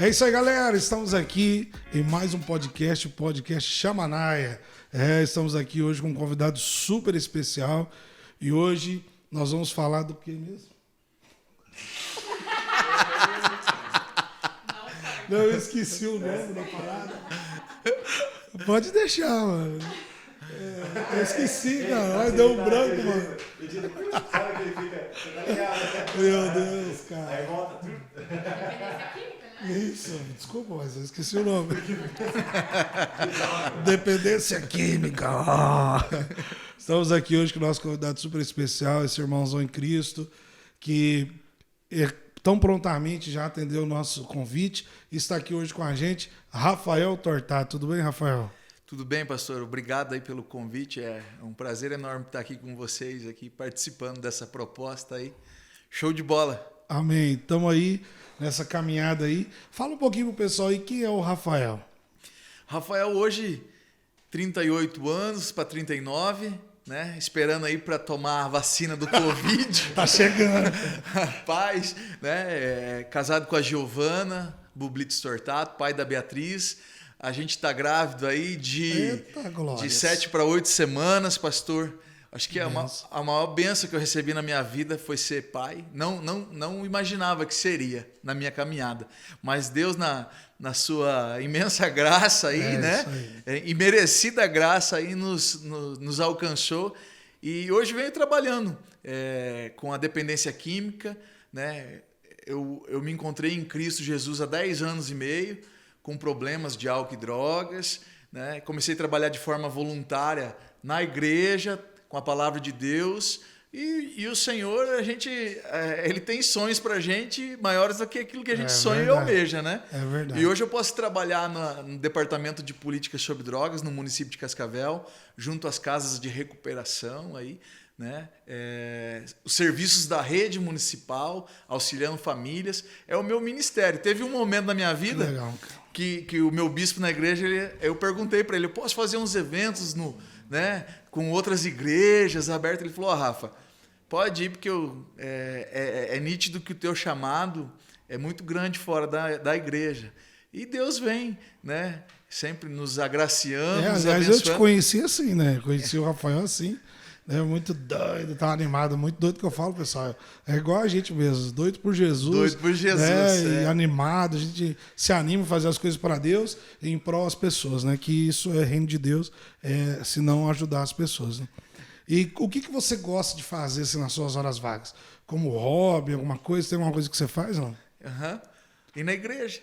É isso aí, galera. Estamos aqui em mais um podcast, o podcast Xamanaia. Estamos aqui hoje com um convidado super especial. E hoje nós vamos falar do que mesmo? Não, eu esqueci o nome da parada. Pode deixar, mano. Eu esqueci, cara. Ai, deu um branco, mano. Sabe que ele fica. Meu Deus, cara. Aí volta tudo. Isso, desculpa, mas eu esqueci o nome. Dependência química. Estamos aqui hoje com o nosso convidado super especial, esse irmãozão em Cristo, que tão prontamente já atendeu o nosso convite e está aqui hoje com a gente, Rafael Tortato. Tudo bem, Rafael? Tudo bem, pastor? Obrigado aí pelo convite. É um prazer enorme estar aqui com vocês, aqui participando dessa proposta aí. Show de bola. Amém. Estamos aí nessa caminhada aí. Fala um pouquinho pro pessoal aí, quem é o Rafael? Rafael hoje, 38 anos para 39, né? Esperando aí para tomar a vacina do Covid. Tá chegando. Paz, né? Casado com a Giovana Bublitz Tortato, pai da Beatriz. A gente está grávido aí de 7 para 8 semanas, pastor. Acho que a maior bênção que eu recebi na minha vida foi ser pai. Não imaginava que seria na minha caminhada. Mas Deus, na sua imensa graça aí, né? E merecida graça aí nos alcançou. E hoje venho trabalhando com a dependência química, né? Eu me encontrei em Cristo Jesus há 10 anos e meio, com problemas de álcool e drogas, né? Comecei a trabalhar de forma voluntária na igreja, com a palavra de Deus, e o Senhor, Ele tem sonhos para a gente maiores do que aquilo que a gente sonha e almeja, né? É verdade. E hoje eu posso trabalhar no Departamento de Políticas sobre Drogas, no município de Cascavel, junto às casas de recuperação aí, né? Os serviços da rede municipal, auxiliando famílias, é o meu ministério. Teve um momento na minha vida que o meu bispo na igreja, eu perguntei para ele, eu posso fazer uns eventos com outras igrejas abertas? Ele falou, Rafa, pode ir, porque é nítido que o teu chamado é muito grande fora da igreja. E Deus vem, né? Sempre nos agraciando, nos aliás, abençoando. eu te conheci assim, né? Conheci o Rafael assim, né? Muito doido, tá animado, muito doido que eu falo, pessoal. É igual a gente mesmo, doido por Jesus. Doido por Jesus, né? E animado, a gente se anima a fazer as coisas para Deus e em prol das pessoas, né? Que isso é reino de Deus, se não ajudar as pessoas, né? E o que você gosta de fazer assim, nas suas horas vagas? Como hobby, alguma coisa? Tem alguma coisa que você faz, não? E na igreja.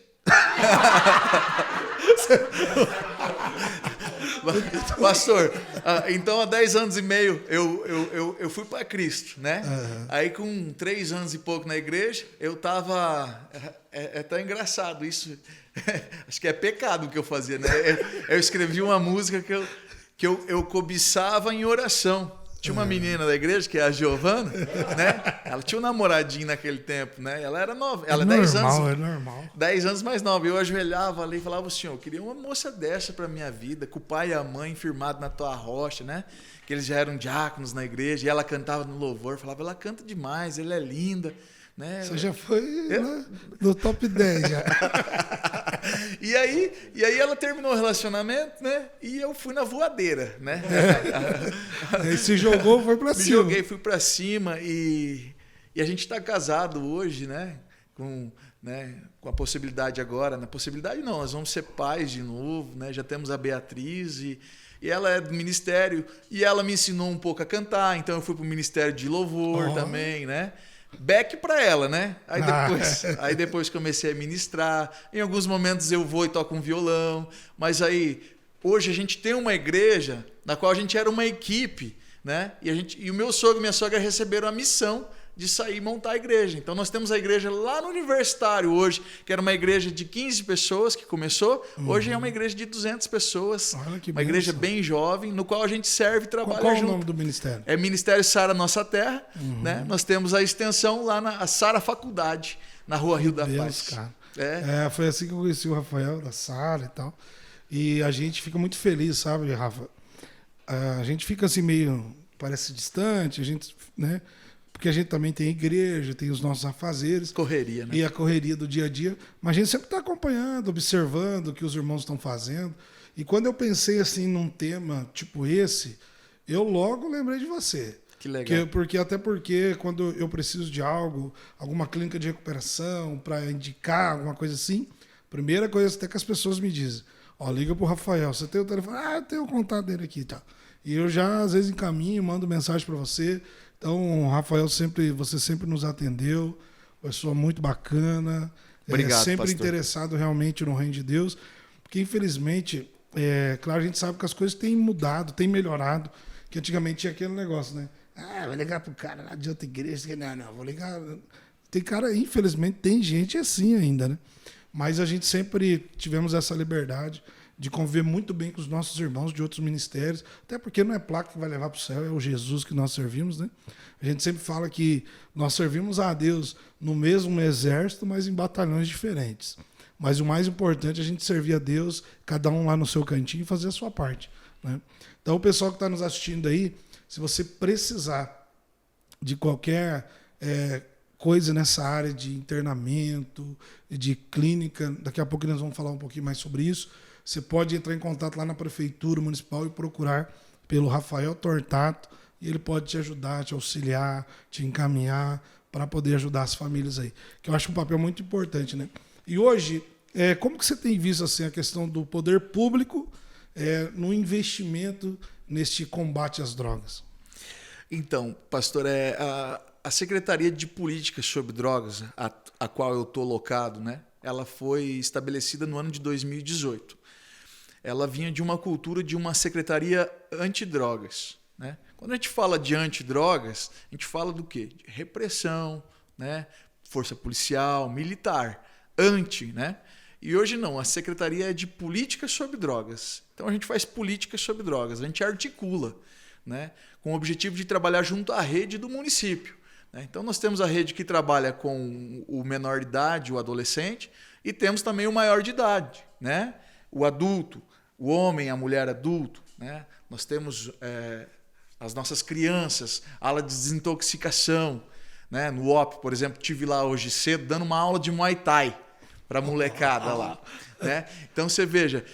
Pastor, então há 10 anos e meio eu fui para Cristo, né? Aí com 3 anos e pouco na igreja, eu tava... É tão engraçado isso. Acho que é pecado o que eu fazia, né? Eu escrevi uma música que eu cobiçava em oração. Tinha uma menina da igreja, que é a Giovana, né? Ela tinha um namoradinho naquele tempo, né? Ela era nova, ela é 10 anos. É normal. 10 anos mais nova. Eu ajoelhava ali e falava, Senhor, eu queria uma moça dessa para minha vida, com o pai e a mãe firmados na tua rocha, né? Que eles já eram diáconos na igreja, e ela cantava no louvor, falava, ela canta demais, ela é linda. Né? Você já foi né, no top 10 já. E aí ela terminou o relacionamento, né? E eu fui na voadeira, né? Aí se jogou, foi pra cima. Me joguei, fui pra cima e a gente está casado hoje, né? Com a possibilidade agora, na possibilidade não, nós vamos ser pais de novo, né? Já temos a Beatriz e ela é do ministério e ela me ensinou um pouco a cantar, então eu fui pro ministério de louvor também, né? Back para ela, né? Aí depois comecei a ministrar. Em alguns momentos eu vou e toco um violão. Mas aí, hoje a gente tem uma igreja na qual a gente era uma equipe, né? E o meu sogro e minha sogra receberam a missão de sair e montar a igreja. Então nós temos a igreja lá no Universitário hoje, que era uma igreja de 15 pessoas que começou. Hoje é uma igreja de 200 pessoas. Olha que uma igreja bem jovem, no qual a gente serve e trabalha Qual junto. é o nome do ministério? É Ministério Sara Nossa Terra. Né? Nós temos a extensão lá na Sara Faculdade, na Rua Rio da Paz. Cara. Foi assim que eu conheci o Rafael, da Sara e tal. E a gente fica muito feliz, sabe, Rafa? A gente fica assim meio, parece distante, a gente, né? porque a gente também tem igreja, tem os nossos afazeres. Correria, né? E a correria do dia a dia. Mas a gente sempre está acompanhando, observando o que os irmãos estão fazendo. E quando eu pensei assim num tema tipo esse, eu logo lembrei de você. Que legal. Até porque quando eu preciso de algo, alguma clínica de recuperação, para indicar alguma coisa assim, primeira coisa até que as pessoas me dizem, liga pro Rafael, você tem o telefone? Eu tenho o contato dele aqui, tá? E eu já às vezes encaminho, mando mensagem para você. Então, Rafael, você sempre nos atendeu, pessoa muito bacana, obrigado, sempre pastor. Interessado realmente no reino de Deus, porque infelizmente, claro, a gente sabe que as coisas têm mudado, têm melhorado, que antigamente tinha aquele negócio, né? Vou ligar pro cara lá de outra igreja. Não, vou ligar. Tem cara, infelizmente, tem gente assim ainda, né? Mas a gente sempre tivemos essa liberdade de conviver muito bem com os nossos irmãos de outros ministérios, até porque não é placa que vai levar para o céu, é o Jesus que nós servimos, né? A gente sempre fala que nós servimos a Deus no mesmo exército, mas em batalhões diferentes. Mas o mais importante é a gente servir a Deus, cada um lá no seu cantinho, e fazer a sua parte, né? Então, o pessoal que está nos assistindo aí, se você precisar de qualquer coisa nessa área de internamento, de clínica, daqui a pouco nós vamos falar um pouquinho mais sobre isso, você pode entrar em contato lá na Prefeitura Municipal e procurar pelo Rafael Tortato, e ele pode te ajudar, te auxiliar, te encaminhar para poder ajudar as famílias aí, que eu acho um papel muito importante, né? E hoje, como que você tem visto assim, a questão do poder público no investimento neste combate às drogas? Então, pastor, a Secretaria de Políticas sobre Drogas, a qual eu estou locado, né? Ela foi estabelecida no ano de 2018. Ela vinha de uma cultura de uma secretaria antidrogas, né? Quando a gente fala de antidrogas, a gente fala do quê? De repressão, né? Força policial, militar, né? E hoje não, a Secretaria é de Políticas sobre Drogas. Então a gente faz políticas sobre drogas, a gente articula, né? Com o objetivo de trabalhar junto à rede do município. Então nós temos a rede que trabalha com o menor de idade, o adolescente, e temos também o maior de idade, né? O adulto, o homem, a mulher adulto, né? Nós temos as nossas crianças, ala de desintoxicação, né? No UOP, por exemplo, estive lá hoje cedo dando uma aula de Muay Thai para a molecada lá, né? Então você veja,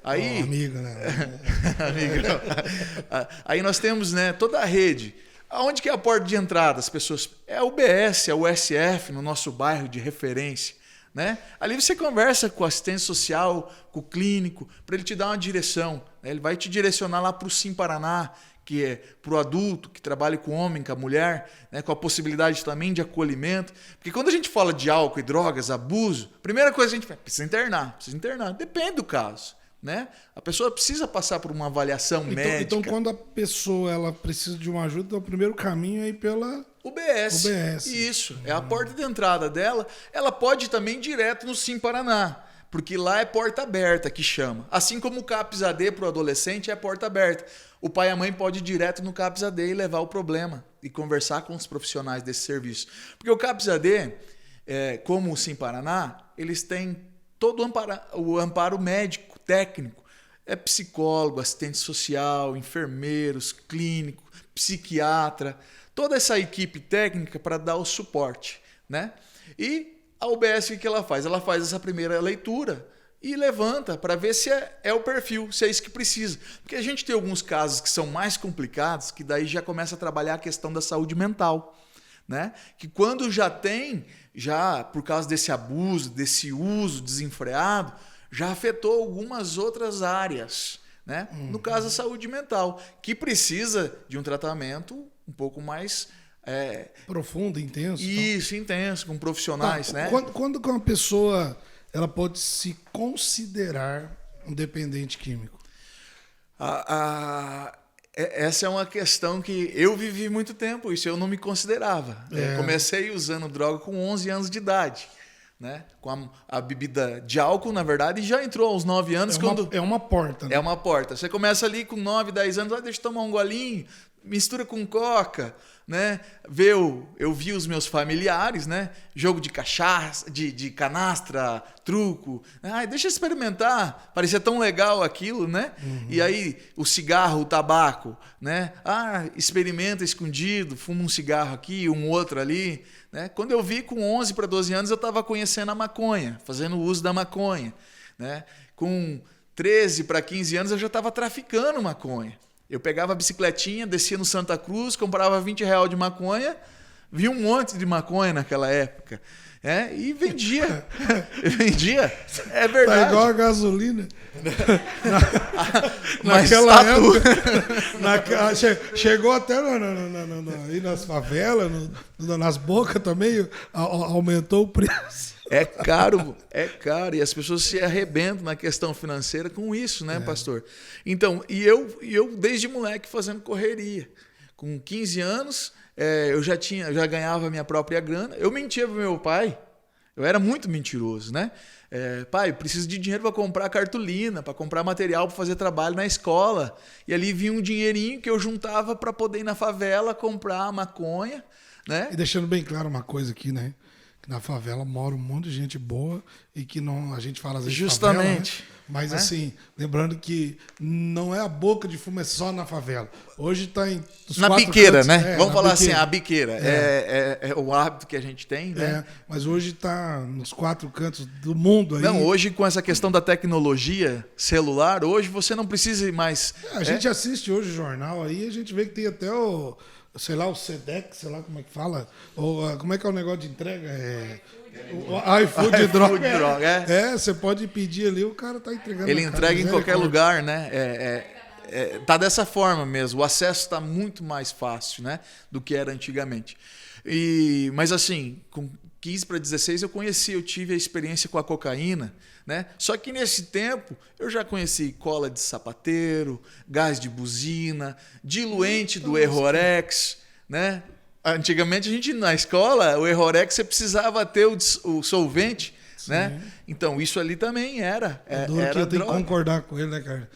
aí... amigo, né? Amigo, aí nós temos, né, toda a rede. Aonde que é a porta de entrada? As pessoas... É a UBS, é o USF, no nosso bairro de referência, né? Ali você conversa com o assistente social, com o clínico, para ele te dar uma direção, né? Ele vai te direcionar lá para o Sim Paraná, que é para o adulto, que trabalha com o homem, com a mulher, né? Com a possibilidade também de acolhimento. Porque quando a gente fala de álcool e drogas, abuso, a primeira coisa que a gente fala, precisa internar. Depende do caso, né? A pessoa precisa passar por uma avaliação médica. Então, quando a pessoa ela precisa de uma ajuda, o primeiro caminho é ir pela UBS. Isso, é a porta de entrada dela. Ela pode ir também direto no Sim Paraná, porque lá é porta aberta que chama. Assim como o CAPS AD para o adolescente é porta aberta. O pai e a mãe podem ir direto no CAPS AD e levar o problema e conversar com os profissionais desse serviço. Porque o CAPS AD, como o Sim Paraná, eles têm todo o amparo médico, técnico. É psicólogo, assistente social, enfermeiros, clínico, psiquiatra, toda essa equipe técnica para dar o suporte, né? E a UBS, o que ela faz? Ela faz essa primeira leitura e levanta para ver se é o perfil, se é isso que precisa. Porque a gente tem alguns casos que são mais complicados, que daí já começa a trabalhar a questão da saúde mental, né? Que quando já por causa desse abuso, desse uso desenfreado, já afetou algumas outras áreas, né? No caso, a saúde mental, que precisa de um tratamento um pouco mais... profundo, intenso. Isso, intenso, com profissionais, né? Quando que uma pessoa ela pode se considerar um dependente químico? Essa é uma questão que eu vivi muito tempo, isso eu não me considerava. Comecei usando droga com 11 anos de idade, né? Com a bebida de álcool, na verdade, já entrou aos 9 anos. É uma porta, né? É uma porta. Você começa ali com 9, 10 anos, deixa eu tomar um golinho, mistura com coca, né? Eu vi os meus familiares, né? Jogo de cachaça, de canastra, truco. Deixa eu experimentar. Parecia tão legal aquilo, né? E aí o cigarro, o tabaco, né? Experimenta escondido, fuma um cigarro aqui, um outro ali, né? Quando eu vi, com 11 para 12 anos, eu estava conhecendo a maconha, fazendo uso da maconha, né? Com 13 para 15 anos, eu já estava traficando maconha. Eu pegava a bicicletinha, descia no Santa Cruz, comprava R$20 de maconha, vi um monte de maconha naquela época. E vendia. Vendia. É verdade. Tá igual a gasolina. Naquela época. Chegou até aí nas favelas, nas bocas também, aumentou o preço. É caro. E as pessoas se arrebentam na questão financeira com isso, né, pastor? Então, e eu desde moleque fazendo correria. Com 15 anos, eu já ganhava a minha própria grana. Eu mentia pro meu pai. Eu era muito mentiroso, né? Pai, preciso de dinheiro para comprar cartolina, para comprar material para fazer trabalho na escola. E ali vinha um dinheirinho que eu juntava para poder ir na favela comprar maconha, né? E deixando bem claro uma coisa aqui, né? Na favela mora um monte de gente boa e que não, a gente fala às vezes justamente, favela, né? Mas assim, lembrando que não é a boca de fumo, é só na favela. Hoje está em na biqueira, cantos, né? Vamos falar biqueira. Assim, a biqueira é o hábito que a gente tem, né? Mas hoje está nos 4 cantos do mundo aí. Não, hoje com essa questão da tecnologia celular, hoje você não precisa mais. A gente assiste hoje o jornal aí, a gente vê que tem até o SEDEX, sei lá como é que fala, ou como é que é o negócio de entrega? O iFood droga. Você pode pedir ali, o cara tá entregando. Ele entrega em qualquer lugar, né? Tá dessa forma mesmo. O acesso está muito mais fácil, né, do que era antigamente. Mas assim, com 15 para 16 eu tive a experiência com a cocaína, né? Só que nesse tempo eu já conheci cola de sapateiro, gás de buzina, diluente do Errorex, né? Antigamente a gente na escola, o Errorex você precisava ter o solvente, né? Então isso ali também era que eu tenho que concordar com ele, né, cara?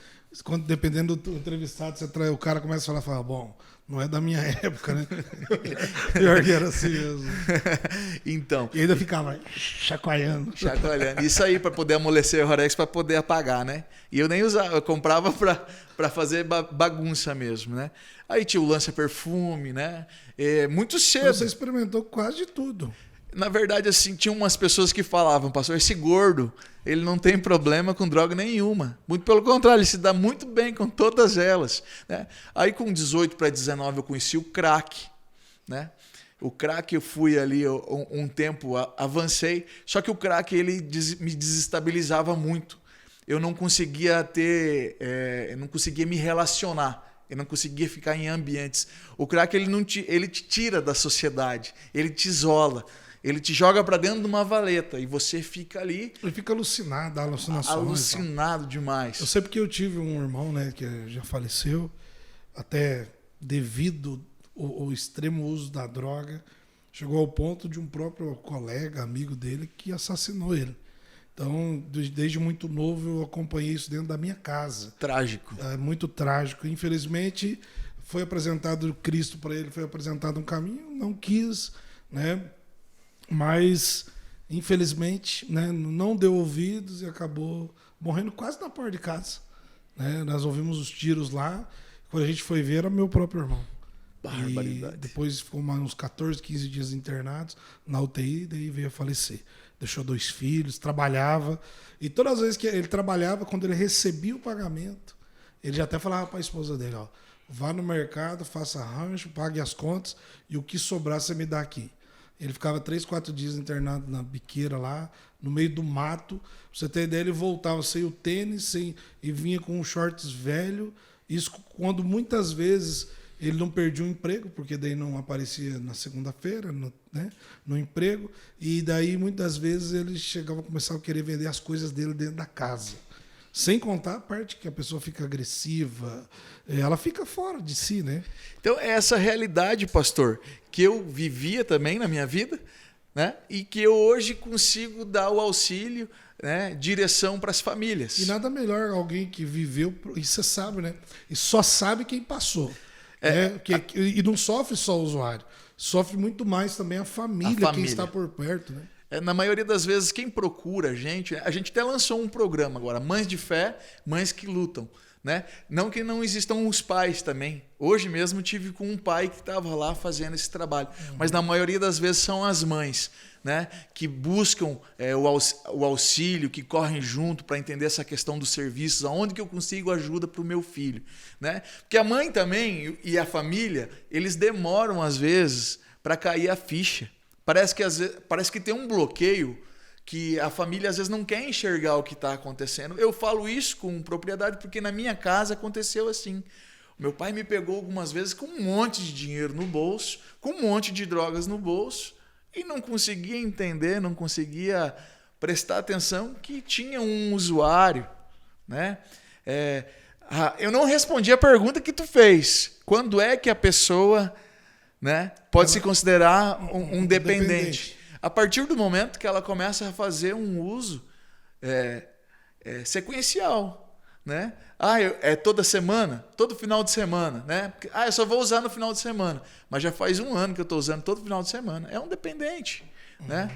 Dependendo do entrevistado, o cara começa a falar, bom, não é da minha época, né? Pior que era assim mesmo. Então. E ainda ficava chacoalhando. Isso aí, para poder amolecer o Rorex, para poder apagar, né? E eu nem usava, eu comprava para fazer bagunça mesmo, né? Aí tinha o lança-perfume, né? Muito cedo. Então você experimentou quase de tudo. Na verdade, assim, tinha umas pessoas que falavam, pastor, esse gordo, ele não tem problema com droga nenhuma. Muito pelo contrário, ele se dá muito bem com todas elas, né? Aí com 18 para 19 eu conheci o crack, né? O crack eu fui ali um tempo, avancei, só que o crack ele me desestabilizava muito. Eu não conseguia eu não conseguia me relacionar. Eu não conseguia ficar em ambientes. O crack ele te tira da sociedade, ele te isola. Ele te joga para dentro de uma valeta e você fica ali. Ele fica alucinado, alucinado demais. Eu sei porque eu tive um irmão, né, que já faleceu, até devido ao extremo uso da droga, chegou ao ponto de um próprio colega, amigo dele, que assassinou ele. Então, desde muito novo, eu acompanhei isso dentro da minha casa. Trágico. É muito trágico. Infelizmente, foi apresentado Cristo para ele, foi apresentado um caminho, não quis, né? Mas, infelizmente, né, não deu ouvidos e acabou morrendo quase na porta de casa. Né? Nós ouvimos os tiros lá. Quando a gente foi ver, era meu próprio irmão. Barbaridade. E depois ficou uns 14, 15 dias internados na UTI, daí veio a falecer. Deixou 2 filhos, trabalhava. E todas as vezes que ele trabalhava, quando ele recebia o pagamento, ele já até falava para a esposa dele, ó, vá no mercado, faça rancho, pague as contas e o que sobrar você me dá aqui. Ele ficava 3, 4 dias internado na biqueira lá, no meio do mato. Pra você ter ideia, ele voltava sem o tênis e vinha com um shorts velho. Isso quando muitas vezes ele não perdia o emprego, porque daí não aparecia na segunda-feira, né, no emprego. E daí muitas vezes ele chegava a começar a querer vender as coisas dele dentro da casa. Sem contar a parte que a pessoa fica agressiva, ela fica fora de si, né? Então, é essa realidade, pastor, que eu vivia também na minha vida, né? E que eu hoje consigo dar o auxílio, né? Direção para as famílias. E nada melhor alguém que viveu, e você sabe, né? E só sabe quem passou. E não sofre só o usuário, sofre muito mais também a família. Quem está por perto, né? Na maioria das vezes, quem procura a gente até lançou um programa agora, Mães de Fé, Mães que Lutam. Né? Não que não existam os pais também. Hoje mesmo tive com um pai que estava lá fazendo esse trabalho. Mas na maioria das vezes são as mães, né? Que buscam o auxílio, que correm junto para entender essa questão dos serviços, aonde que eu consigo ajuda para o meu filho. Né? Porque a mãe também e a família, eles demoram às vezes para cair a ficha. Parece que tem um bloqueio que a família às vezes não quer enxergar o que está acontecendo. Eu falo isso com propriedade porque na minha casa aconteceu assim. Meu pai me pegou algumas vezes com um monte de dinheiro no bolso, com um monte de drogas no bolso e não conseguia entender, não conseguia prestar atenção que tinha um usuário. Né? Eu não respondi a pergunta que tu fez. Quando é que a pessoa, né, pode se considerar um dependente? A partir do momento que ela começa a fazer um uso sequencial, né? É toda semana, todo final de semana, né? Eu só vou usar no final de semana, mas já faz 1 ano que eu estou usando todo final de semana. É um dependente, né?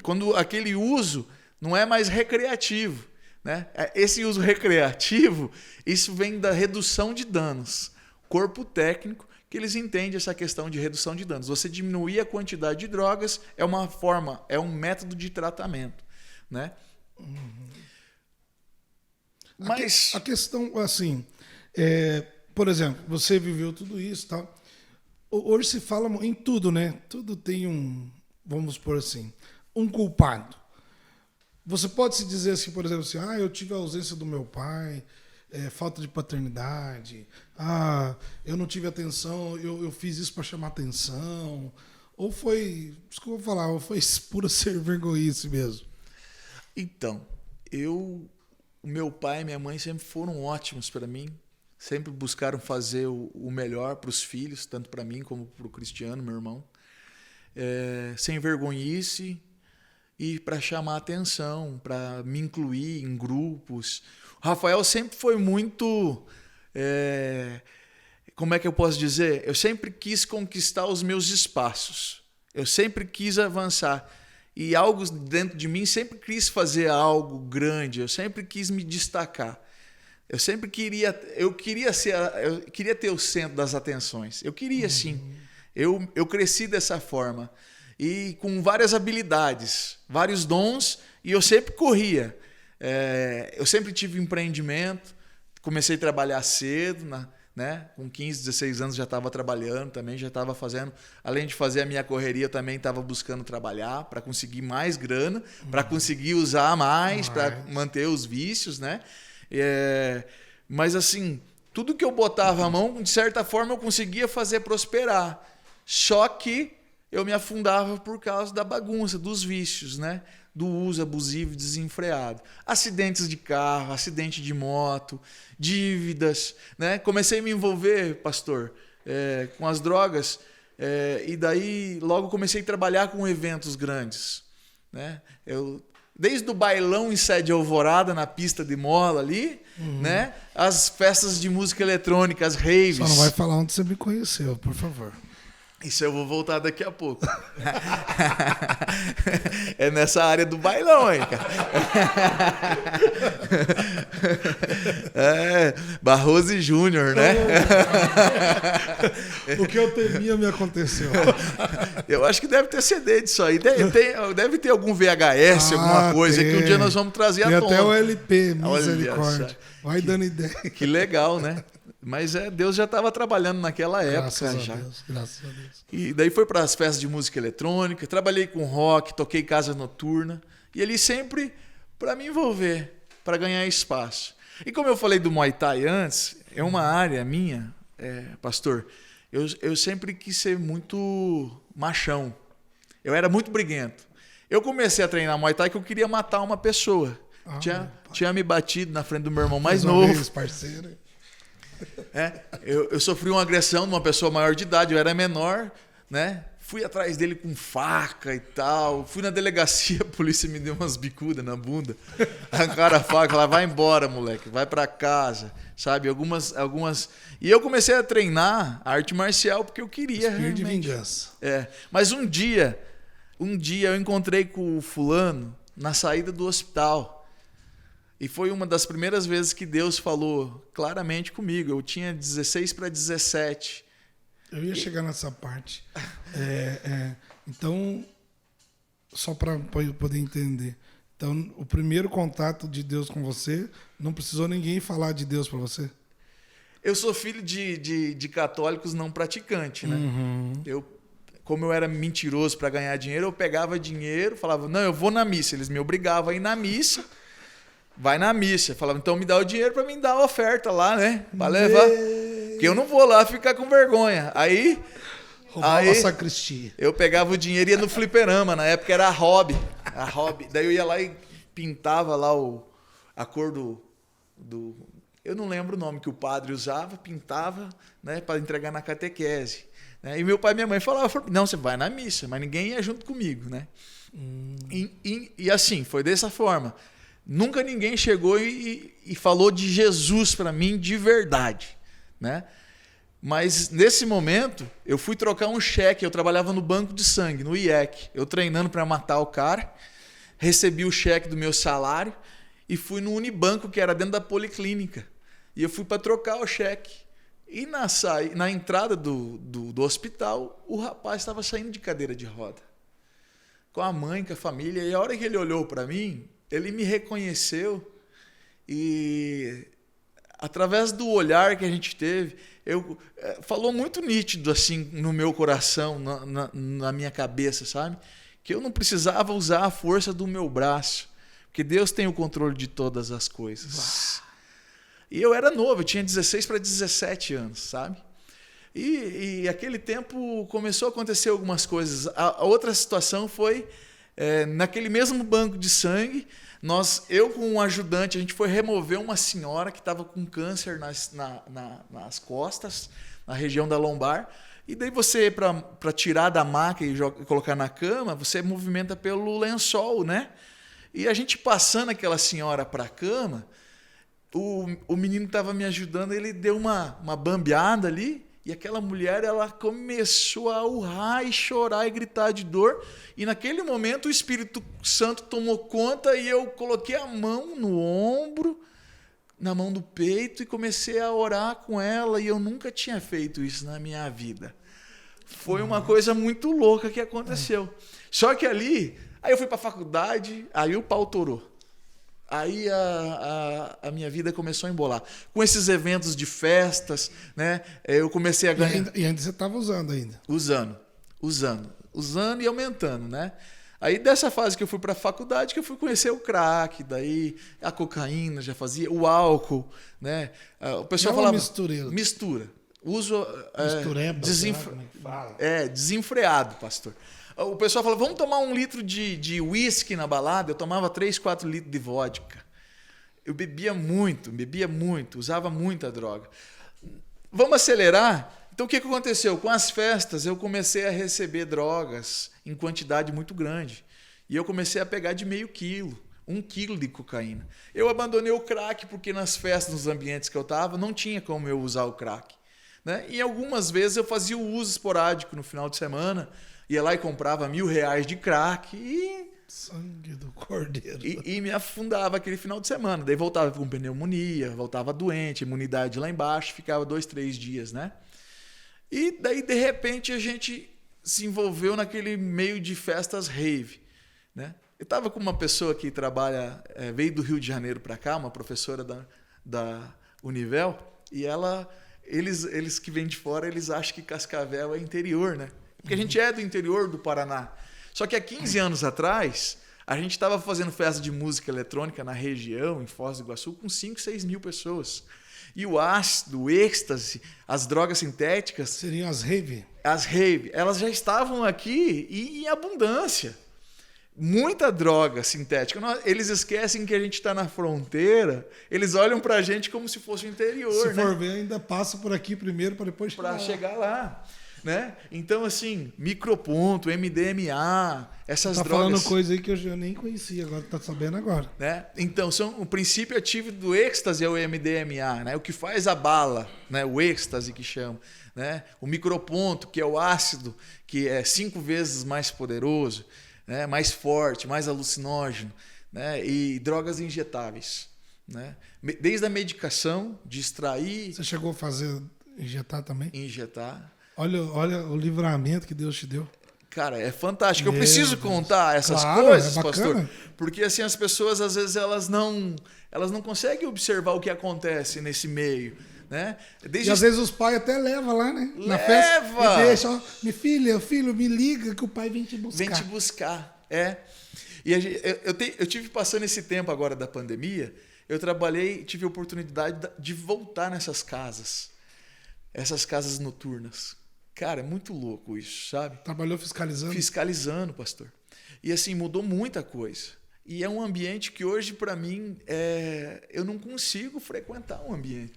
Quando aquele uso não é mais recreativo, né? Esse uso recreativo, isso vem da redução de danos. Corpo técnico, que eles entendem essa questão de redução de danos. Você diminuir a quantidade de drogas é uma forma, é um método de tratamento, né? Mas a questão, assim, por exemplo, você viveu tudo isso e tal. Hoje se fala em tudo, né? Tudo tem vamos por assim, um culpado. Você pode se dizer assim, por exemplo, assim, eu tive a ausência do meu pai, falta de paternidade, eu não tive atenção, eu fiz isso para chamar atenção, ou foi, desculpa falar, ou foi pura ser vergonhice mesmo? Então, o meu pai e minha mãe sempre foram ótimos para mim, sempre buscaram fazer o melhor para os filhos, tanto para mim como para o Cristiano, meu irmão, sem vergonhice e para chamar atenção, para me incluir em grupos. O Rafael sempre foi muito, como é que eu posso dizer? Eu sempre quis conquistar os meus espaços. Eu sempre quis avançar. E algo dentro de mim sempre quis fazer algo grande. Eu sempre quis me destacar. Eu sempre queria ter o centro das atenções. Eu queria sim. Eu cresci dessa forma. E com várias habilidades, vários dons, e eu sempre corria. Eu sempre tive empreendimento, comecei a trabalhar cedo, né? Com 15, 16 anos já estava trabalhando também, já estava fazendo, além de fazer a minha correria, eu também estava buscando trabalhar para conseguir mais grana, para conseguir usar mais, para manter os vícios, né? Mas assim, tudo que eu botava a mão, de certa forma eu conseguia fazer prosperar, só que eu me afundava por causa da bagunça, dos vícios, né? Do uso abusivo e desenfreado. Acidentes de carro, acidente de moto, dívidas, né? Comecei a me envolver, pastor, com as drogas, e daí logo comecei a trabalhar com eventos grandes, né? Desde o bailão em Sede Alvorada, na pista de mola ali, né? As festas de música eletrônica, as raves. Só não vai falar onde você me conheceu, por favor. Isso eu vou voltar daqui a pouco. É nessa área do bailão aí, cara. Barroso e Júnior, né? O que eu temia me aconteceu. Eu acho que deve ter CD disso aí. Deve ter algum VHS, alguma coisa que um dia nós vamos trazer à tona. Tem até o LP, misericórdia. Vai dando ideia. Que legal, né? Mas Deus já estava trabalhando naquela época. Graças a Deus. E daí foi para as festas de música eletrônica, trabalhei com rock, toquei casa noturna. E ali sempre para me envolver, para ganhar espaço. E como eu falei do Muay Thai antes, é uma área minha, pastor, eu sempre quis ser muito machão. Eu era muito briguento. Eu comecei a treinar Muay Thai que eu queria matar uma pessoa. Tinha me batido na frente do meu irmão mais novo. Parceiro. Eu sofri uma agressão de uma pessoa maior de idade, eu era menor, né? Fui atrás dele com faca e tal. Fui na delegacia, a polícia me deu umas bicudas na bunda. Arrancaram a faca, falaram, vai embora, moleque, vai pra casa, sabe? Algumas... E eu comecei a treinar arte marcial porque eu queria Espírito de realmente. vingança. Mas um dia eu encontrei com o fulano na saída do hospital. E foi uma das primeiras vezes que Deus falou claramente comigo. Eu tinha 16 para 17. Eu ia chegar nessa parte. Então, só para poder entender. Então, o primeiro contato de Deus com você, não precisou ninguém falar de Deus para você? Eu sou filho de católicos não praticantes, né? Como eu era mentiroso para ganhar dinheiro, eu pegava dinheiro, falava, não, eu vou na missa. Eles me obrigavam a ir na missa. Vai na missa. Eu falava, então me dá o dinheiro para me dar a oferta lá, né? Para levar. Porque eu não vou lá ficar com vergonha. Aí roubava a sacristia. Eu pegava o dinheiro e ia no fliperama. Na época era a Hobby. Daí eu ia lá e pintava lá a cor do... Eu não lembro o nome que o padre usava, pintava, né, para entregar na catequese. Né? E meu pai e minha mãe falavam, não, você vai na missa, mas ninguém ia junto comigo. Né? E assim, foi dessa forma. Nunca ninguém chegou e falou de Jesus para mim de verdade. Né? Mas nesse momento eu fui trocar um cheque. Eu trabalhava no banco de sangue, no IEC, eu treinando para matar o cara, recebi o cheque do meu salário e fui no Unibanco, que era dentro da policlínica, e eu fui para trocar o cheque. E na entrada do hospital, o rapaz estava saindo de cadeira de roda com a mãe, com a família, e a hora que ele olhou para mim, ele me reconheceu e através do olhar que a gente teve, falou muito nítido assim no meu coração, na minha cabeça, sabe? Que eu não precisava usar a força do meu braço, porque Deus tem o controle de todas as coisas. Uau. E eu era novo, eu tinha 16 para 17 anos, sabe? E aquele tempo começou a acontecer algumas coisas. A outra situação foi, naquele mesmo banco de sangue, eu com um ajudante, a gente foi remover uma senhora que estava com câncer nas costas, na região da lombar. E daí você, para tirar da maca e colocar na cama, você movimenta pelo lençol, né? E a gente passando aquela senhora para a cama, o menino estava me ajudando, ele deu uma bambeada ali, e aquela mulher, ela começou a urrar e chorar e gritar de dor. E naquele momento o Espírito Santo tomou conta e eu coloquei a mão no ombro, na mão do peito, e comecei a orar com ela. E eu nunca tinha feito isso na minha vida. Foi uma coisa muito louca que aconteceu. Só que ali, aí eu fui para a faculdade, aí o pau torou. Aí a minha vida começou a embolar. Com esses eventos de festas, né? Eu comecei a ganhar. E ainda você estava usando ainda? Usando e aumentando, né? Aí dessa fase que eu fui para a faculdade, que eu fui conhecer o crack, daí a cocaína já fazia, o álcool, né? O pessoal falava mistura. Uso desenfreado, pastor. O pessoal falou, vamos tomar 1 litro de uísque na balada. Eu tomava 3, 4 litros de vodka. Eu bebia muito, usava muita droga. Vamos acelerar? Então o que aconteceu? Com as festas eu comecei a receber drogas em quantidade muito grande. E eu comecei a pegar de meio quilo, 1 quilo de cocaína. Eu abandonei o crack porque nas festas, nos ambientes que eu estava, não tinha como eu usar o crack. Né? E algumas vezes eu fazia o uso esporádico no final de semana, ia lá e comprava R$1.000 de crack e... Sangue do cordeiro. E me afundava aquele final de semana. Daí voltava com pneumonia, voltava doente, imunidade lá embaixo, ficava 2, 3 dias, né? E daí, de repente, a gente se envolveu naquele meio de festas rave, né? Eu estava com uma pessoa que trabalha, veio do Rio de Janeiro para cá, uma professora da Univel, e eles que vêm de fora, eles acham que Cascavel é interior, né? Porque a gente é do interior do Paraná. Só que há 15 anos atrás, a gente estava fazendo festa de música eletrônica na região, em Foz do Iguaçu, com 5, 6 mil pessoas. E o ácido, o êxtase, as drogas sintéticas... Seriam as rave? As rave. Elas já estavam aqui e em abundância. Muita droga sintética. Eles esquecem que a gente está na fronteira, eles olham para a gente como se fosse o interior. Se for ver, ainda passa por aqui primeiro para depois chegar lá. né? Então, assim, microponto, MDMA, essas tá drogas... falando coisa aí que eu nem conhecia, agora tá sabendo agora. Né? Então, o princípio ativo do êxtase é o MDMA, né? O que faz a bala, né? O êxtase que chama. Né? O microponto, que é o ácido, que é 5 vezes mais poderoso, né? Mais forte, mais alucinógeno, né? E drogas injetáveis. Né? Desde a medicação, de extrair... Você chegou a fazer, injetar também? Injetar. Olha o livramento que Deus te deu. Cara, é fantástico. Eu Meu preciso Deus. contar essas Claro, coisas, é pastor, bacana. porque assim as pessoas às vezes elas não conseguem observar o que acontece nesse meio, né? E às vezes os pais até levam lá, né? Na Leva! festa e deixa, ó, minha filha, filho, me liga que o pai vem te buscar. Vem te buscar, E eu tive passando esse tempo agora da pandemia, eu trabalhei, tive a oportunidade de voltar nessas casas noturnas. Cara, é muito louco isso, sabe? Trabalhou fiscalizando? Fiscalizando, pastor. E assim, mudou muita coisa. E é um ambiente que hoje, para mim, eu não consigo frequentar um ambiente.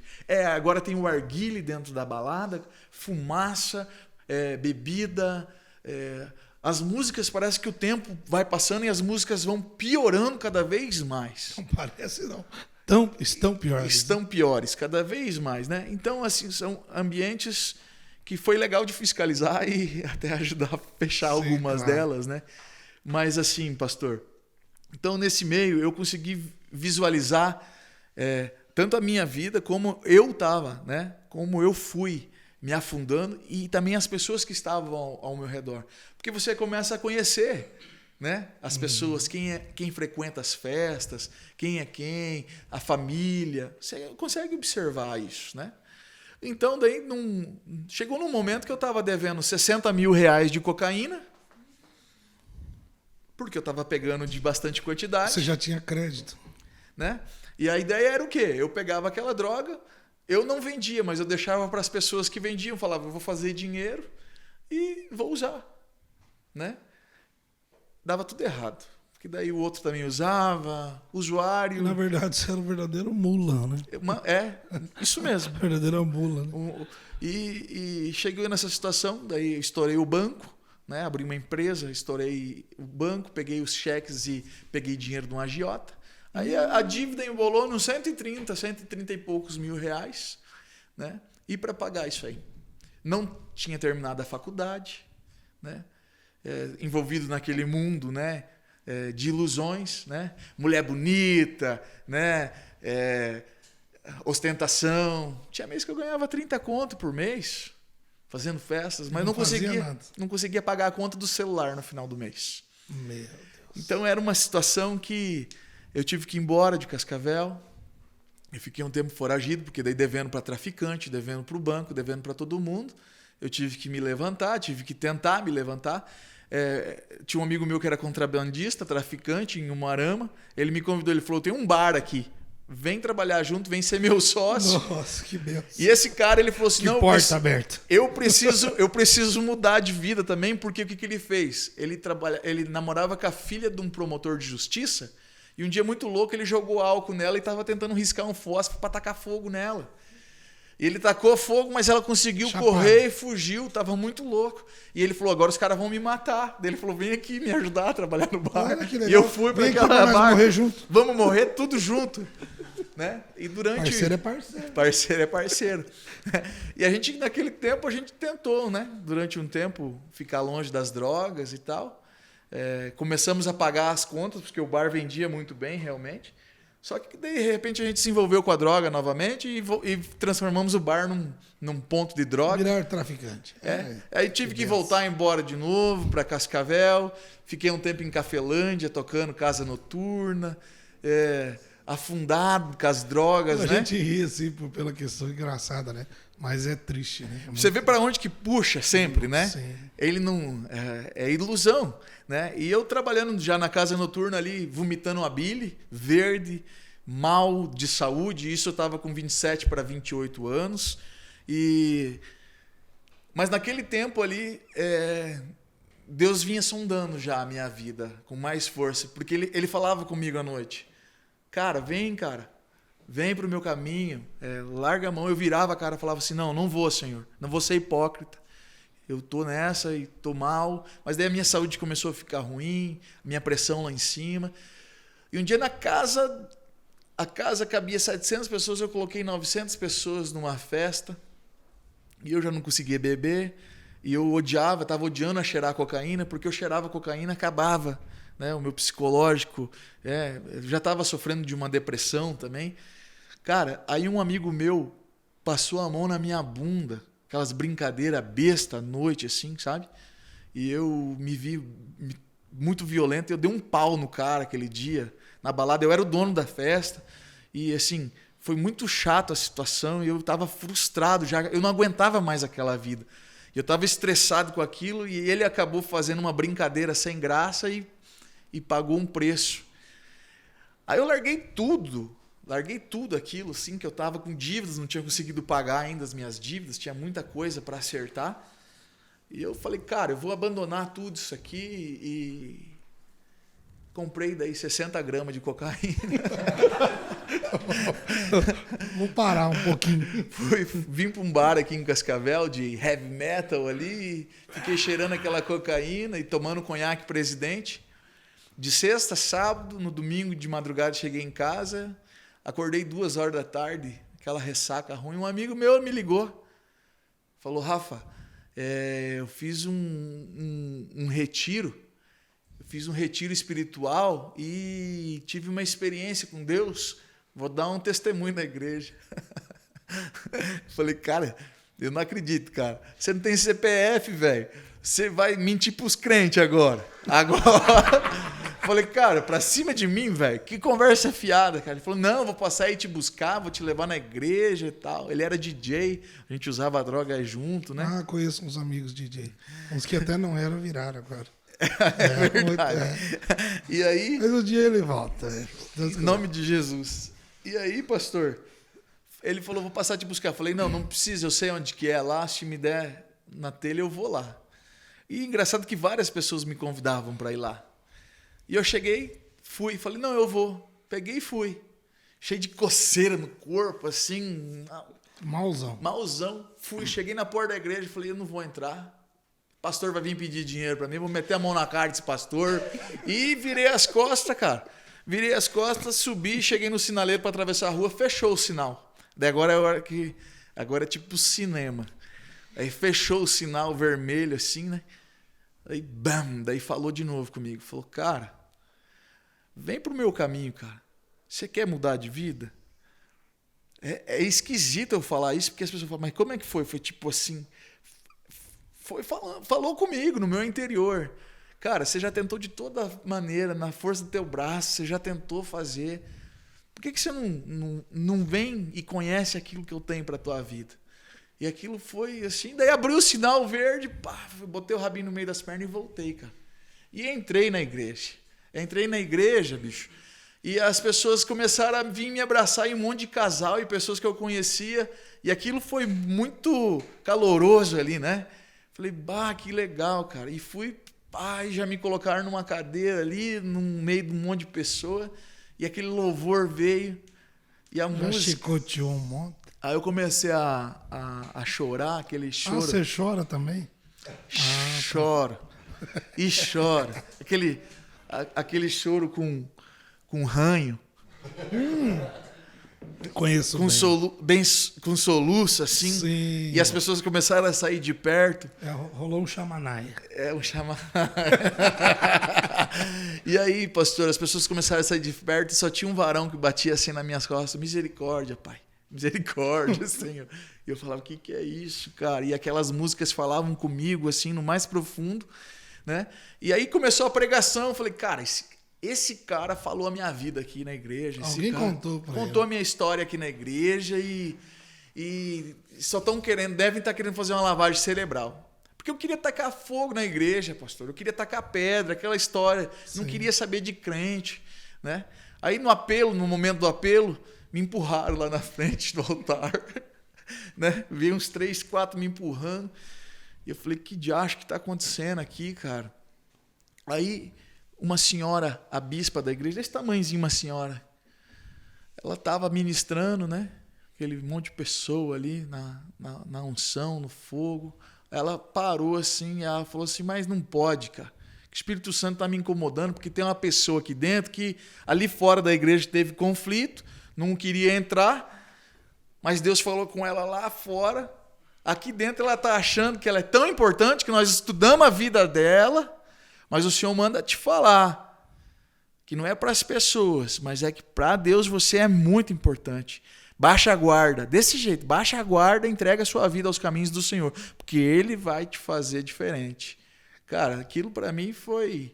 Agora tem o arguile dentro da balada, fumaça, bebida. As músicas, parece que o tempo vai passando e as músicas vão piorando cada vez mais. Não parece, não. Estão piores. Estão piores, cada vez mais, né? Então, assim, são ambientes que foi legal de fiscalizar e até ajudar a fechar algumas delas, né? Mas assim, pastor, então nesse meio eu consegui visualizar tanto a minha vida como eu estava, né? Como eu fui me afundando e também as pessoas que estavam ao meu redor. Porque você começa a conhecer, né? As pessoas, quem frequenta as festas, quem é quem, a família. Você consegue observar isso, né? Então, daí chegou num momento que eu estava devendo 60 mil reais de cocaína, porque eu estava pegando de bastante quantidade. Você já tinha crédito. Né? E a ideia era o quê? Eu pegava aquela droga, eu não vendia, mas eu deixava para as pessoas que vendiam, falava, eu vou fazer dinheiro e vou usar. Né? Dava tudo errado. Porque daí o outro também usava, usuário... Na verdade, você era um verdadeiro mula, né? Isso mesmo. Verdadeira mula, né? E cheguei nessa situação, daí estourei o banco, né? Abri uma empresa, estourei o banco, peguei os cheques e peguei dinheiro de um agiota. Aí a dívida embolou nos 130 e poucos mil reais, né? E para pagar isso aí. Não tinha terminado a faculdade, né? Envolvido naquele mundo, né? De ilusões, né? Mulher bonita, né? Ostentação. Tinha mês que eu ganhava 30 conto por mês fazendo festas, mas não conseguia pagar a conta do celular no final do mês. Meu Deus. Então era uma situação que eu tive que ir embora de Cascavel. Eu fiquei um tempo foragido, porque daí devendo para traficante, devendo para o banco, devendo para todo mundo. Eu tive que me levantar, tive que tentar me levantar. Tinha um amigo meu que era contrabandista, traficante em Umuarama. Ele me convidou, ele falou, tem um bar aqui, vem trabalhar junto, vem ser meu sócio. Nossa, que benção. E esse cara, ele falou assim, não, porta aberta. Eu preciso mudar de vida também, porque o que ele fez? Ele namorava com a filha de um promotor de justiça, e um dia muito louco ele jogou álcool nela e estava tentando riscar um fósforo para tacar fogo nela. E ele tacou fogo, mas ela conseguiu correr e fugiu, tava muito louco. E ele falou, agora os caras vão me matar. Daí ele falou, vem aqui me ajudar a trabalhar no bar. E eu fui para aquela bar. Vamos morrer junto. Vamos morrer tudo junto. Né? E durante... Parceiro é parceiro. Parceiro é parceiro. E a gente, naquele tempo, a gente tentou, né? Durante um tempo, ficar longe das drogas e tal. Começamos a pagar as contas, porque o bar vendia muito bem, realmente. Só que, de repente, a gente se envolveu com a droga novamente e transformamos o bar num ponto de droga. Virar traficante. Aí tive que voltar embora de novo para Cascavel. Fiquei um tempo em Cafelândia, tocando casa noturna, afundado com as drogas. A né? gente ri assim pela questão engraçada, né? Mas é triste, né? Você vê para onde que puxa sempre, né? Sim. Ele não... É ilusão. Né? E eu trabalhando já na casa noturna ali, vomitando a bile, verde, mal de saúde. Isso eu estava com 27 para 28 anos. Mas naquele tempo ali, Deus vinha sondando já a minha vida com mais força. Porque ele falava comigo à noite. Cara, vem para o meu caminho, larga a mão. Eu virava a cara e falava assim, não vou, Senhor, não vou ser hipócrita. eu tô nessa e tô mal. Mas daí a minha saúde começou a ficar ruim, minha pressão lá em cima. E um dia a casa cabia 700 pessoas, eu coloquei 900 pessoas numa festa. E eu já não conseguia beber. E eu estava odiando a cheirar cocaína, porque eu cheirava cocaína, acabava. Né? O meu psicológico, eu já estava sofrendo de uma depressão também. Cara, aí um amigo meu passou a mão na minha bunda, aquelas brincadeiras besta à noite, assim, sabe? E eu me vi muito violento, eu dei um pau no cara aquele dia, na balada, eu era o dono da festa, e assim, foi muito chato a situação, e eu estava frustrado, já, eu não aguentava mais aquela vida. Eu estava estressado com aquilo, e ele acabou fazendo uma brincadeira sem graça e pagou um preço. Aí eu larguei tudo aquilo, assim, que eu estava com dívidas, não tinha conseguido pagar ainda as minhas dívidas, tinha muita coisa para acertar. E eu falei, cara, eu vou abandonar tudo isso aqui e comprei daí 60 gramas de cocaína. Vou parar um pouquinho. Vim para um bar aqui em Cascavel de heavy metal ali, fiquei cheirando aquela cocaína e tomando conhaque Presidente. De sexta, sábado, no domingo de madrugada cheguei em casa, acordei 2 horas da tarde, aquela ressaca ruim. Um amigo meu me ligou, falou, Rafa, eu fiz um retiro, espiritual e tive uma experiência com Deus, vou dar um testemunho na igreja. Falei, cara, eu não acredito, cara, você não tem CPF, velho, você vai mentir pros crentes agora. Falei, cara, pra cima de mim, velho, que conversa fiada, cara. Ele falou, não, vou passar aí te buscar, vou te levar na igreja e tal. Ele era DJ, a gente usava droga junto, né? Ah, conheço uns amigos DJ. Uns que até não eram, viraram agora. É verdade. E aí... Mas um dia ele volta. Em nome de Jesus. E aí, pastor, ele falou, vou passar te buscar. Falei, não precisa, eu sei onde que é lá, se me der na telha eu vou lá. E engraçado que várias pessoas me convidavam para ir lá. E eu cheguei, fui, falei, não, eu vou. Peguei e fui. Cheio de coceira no corpo, assim. Malzão. Fui, cheguei na porta da igreja, falei, eu não vou entrar. O pastor vai vir pedir dinheiro para mim, vou meter a mão na cara desse pastor. E virei as costas, cara. Virei as costas, subi, cheguei no sinaleiro para atravessar a rua, fechou o sinal. Daí agora é a hora que... Agora é tipo cinema. Aí fechou o sinal vermelho, assim, né? Aí, bam! Daí falou de novo comigo. Falou, cara, vem pro meu caminho, cara. Você quer mudar de vida? É esquisito eu falar isso, porque as pessoas falam, mas como é que foi? Foi tipo assim... Falou comigo no meu interior. Cara, você já tentou de toda maneira, na força do teu braço, você já tentou fazer. Por que você não vem e conhece aquilo que eu tenho pra tua vida? E aquilo foi assim, daí abriu o sinal verde, pá, botei o rabinho no meio das pernas e voltei, cara. E entrei na igreja, bicho, e as pessoas começaram a vir me abraçar, e um monte de casal e pessoas que eu conhecia, e aquilo foi muito caloroso ali, né? Falei, bah, que legal, cara. E fui, pá, e já me colocaram numa cadeira ali, no meio de um monte de pessoa, e aquele louvor veio, e a música... chicoteou um monte. Aí eu comecei a chorar, aquele choro. Ah, você chora também? Choro. E chora. Aquele choro com ranho. Conheço com soluço, assim. Sim. E as pessoas começaram a sair de perto. Rolou um chamanaia. Um chamanaia. E aí, pastor, as pessoas começaram a sair de perto e só tinha um varão que batia assim nas minhas costas. Misericórdia, pai. Misericórdia, Senhor. E eu falava, o que é isso, cara? E aquelas músicas falavam comigo, assim, no mais profundo, né? E aí começou a pregação, eu falei, cara, esse cara falou a minha vida aqui na igreja. Alguém contou a minha história aqui na igreja e só estão devem estar querendo fazer uma lavagem cerebral. Porque eu queria tacar fogo na igreja, pastor. Eu queria tacar pedra, aquela história. Sim. Não queria saber de crente, né? Aí no momento do apelo, me empurraram lá na frente do altar, né? Veio uns 3, 4 me empurrando. E eu falei, que diacho que está acontecendo aqui, cara? Aí, uma senhora, a bispa da igreja, desse tamanhozinho, uma senhora, ela estava ministrando, né? Aquele monte de pessoa ali na unção, no fogo. ela parou assim, ela falou assim, mas não pode, cara. O Espírito Santo está me incomodando, porque tem uma pessoa aqui dentro que ali fora da igreja teve conflito, não queria entrar, mas Deus falou com ela lá fora. Aqui dentro ela está achando que ela é tão importante que nós estudamos a vida dela, mas o Senhor manda te falar que não é para as pessoas, mas é que para Deus você é muito importante. Baixa a guarda, desse jeito, baixa a guarda, entrega a sua vida aos caminhos do Senhor, porque Ele vai te fazer diferente. Cara, aquilo para mim foi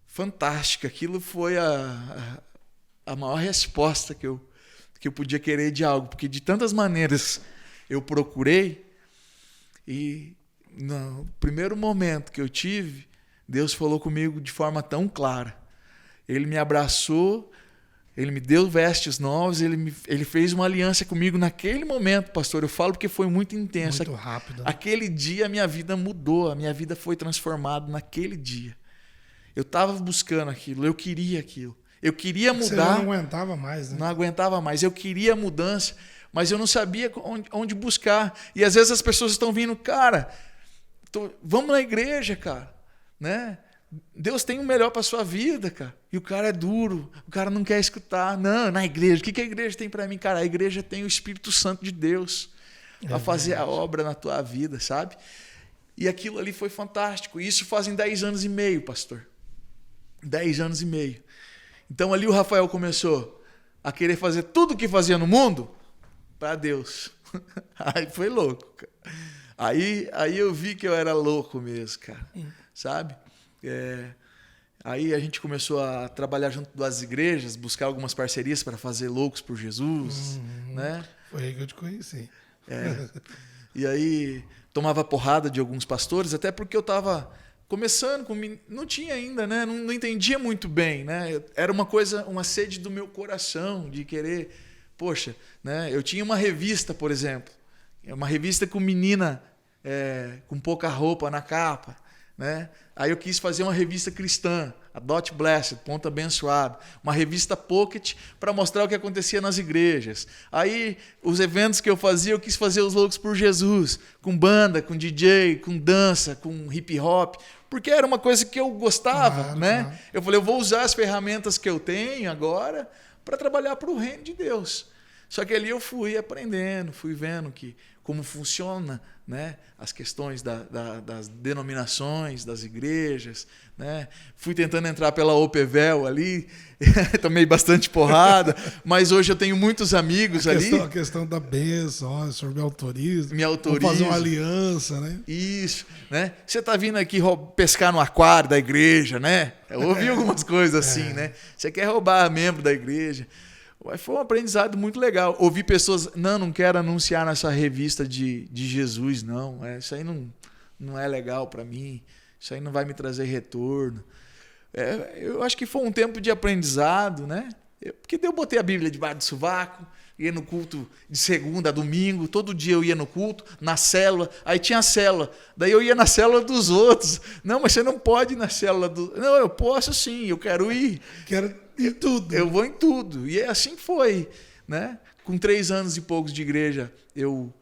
fantástico, aquilo foi a maior resposta que eu podia querer de algo, porque de tantas maneiras eu procurei, e no primeiro momento que eu tive, Deus falou comigo de forma tão clara. Ele me abraçou, Ele me deu vestes novas, ele fez uma aliança comigo naquele momento, pastor. Eu falo porque foi muito intenso. Muito rápido. Aquele dia a minha vida mudou, a minha vida foi transformada naquele dia. Eu estava buscando aquilo, eu queria aquilo. Eu queria mudar. Você não aguentava mais, né? Não aguentava mais. Eu queria mudança, mas eu não sabia onde buscar. E às vezes as pessoas estão vindo, cara, vamos na igreja, cara, né? Deus tem o melhor para sua vida, cara. E o cara é duro, o cara não quer escutar. Não, na igreja, o que a igreja tem para mim? Cara, a igreja tem o Espírito Santo de Deus para fazer a obra na tua vida, sabe? E aquilo ali foi fantástico. Isso fazem 10 anos e meio, pastor. 10 anos e meio. Então ali o Rafael começou a querer fazer tudo o que fazia no mundo para Deus. Aí foi louco, cara. Aí eu vi que eu era louco mesmo, cara. Sabe? Aí a gente começou a trabalhar junto das igrejas, buscar algumas parcerias para fazer Loucos por Jesus, né? Foi aí que eu te conheci. E aí tomava porrada de alguns pastores, até porque eu estava começando, não tinha ainda, né? Não entendia muito bem, né? Era uma sede do meu coração de querer, poxa, né? Eu tinha uma revista, por exemplo, uma revista com menina com pouca roupa na capa, né? Aí eu quis fazer uma revista cristã, a Dot Blessed, Ponto Abençoado, uma revista pocket para mostrar o que acontecia nas igrejas. Aí os eventos que eu fazia, eu quis fazer os Loucos por Jesus, com banda, com DJ, com dança, com hip hop, porque era uma coisa que eu gostava, claro, né? Claro. Eu falei, eu vou usar as ferramentas que eu tenho agora para trabalhar para o reino de Deus. Só que ali eu fui aprendendo, fui vendo como funciona, né, as questões das denominações, das igrejas, né? Fui tentando entrar pela OPVEL ali, tomei bastante porrada, mas hoje eu tenho muitos amigos ali. A questão da bênção, o senhor me autoriza. Me autoriza. Vamos fazer uma aliança, né? Isso, né? Você está vindo aqui pescar no aquário da igreja, né? Eu ouvi algumas coisas assim, né? Você quer roubar membro da igreja. Foi um aprendizado muito legal. Ouvi pessoas, não quero anunciar nessa revista de Jesus, não. Isso aí não é legal para mim. Isso aí não vai me trazer retorno. Eu acho que foi um tempo de aprendizado, né? Porque eu botei a Bíblia debaixo do sovaco, ia no culto de segunda a domingo, todo dia eu ia no culto, na célula, aí tinha a célula, daí eu ia na célula dos outros. Não, mas você não pode ir na célula do... Não, eu posso sim, eu quero ir. Quero em tudo. Eu vou em tudo. E assim foi, né? Com 3 anos e poucos de igreja, eu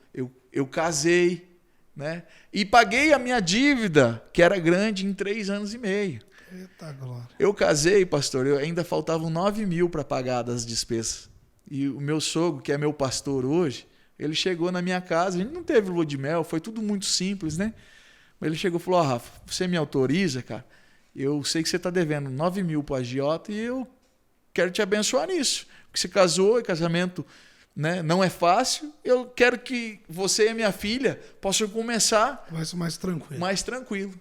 casei, né? E paguei a minha dívida, que era grande, em 3 anos e meio. Eita glória. Eu casei, pastor, ainda faltavam 9 mil para pagar das despesas. E o meu sogro, que é meu pastor hoje, ele chegou na minha casa, a gente não teve lua de mel, foi tudo muito simples, né? Mas ele chegou e falou, Rafa, você me autoriza, cara? Eu sei que você está devendo 9 mil para o agiota e eu quero te abençoar nisso. Porque você casou e casamento, né, não é fácil. Eu quero que você e a minha filha possam começar mais tranquilo.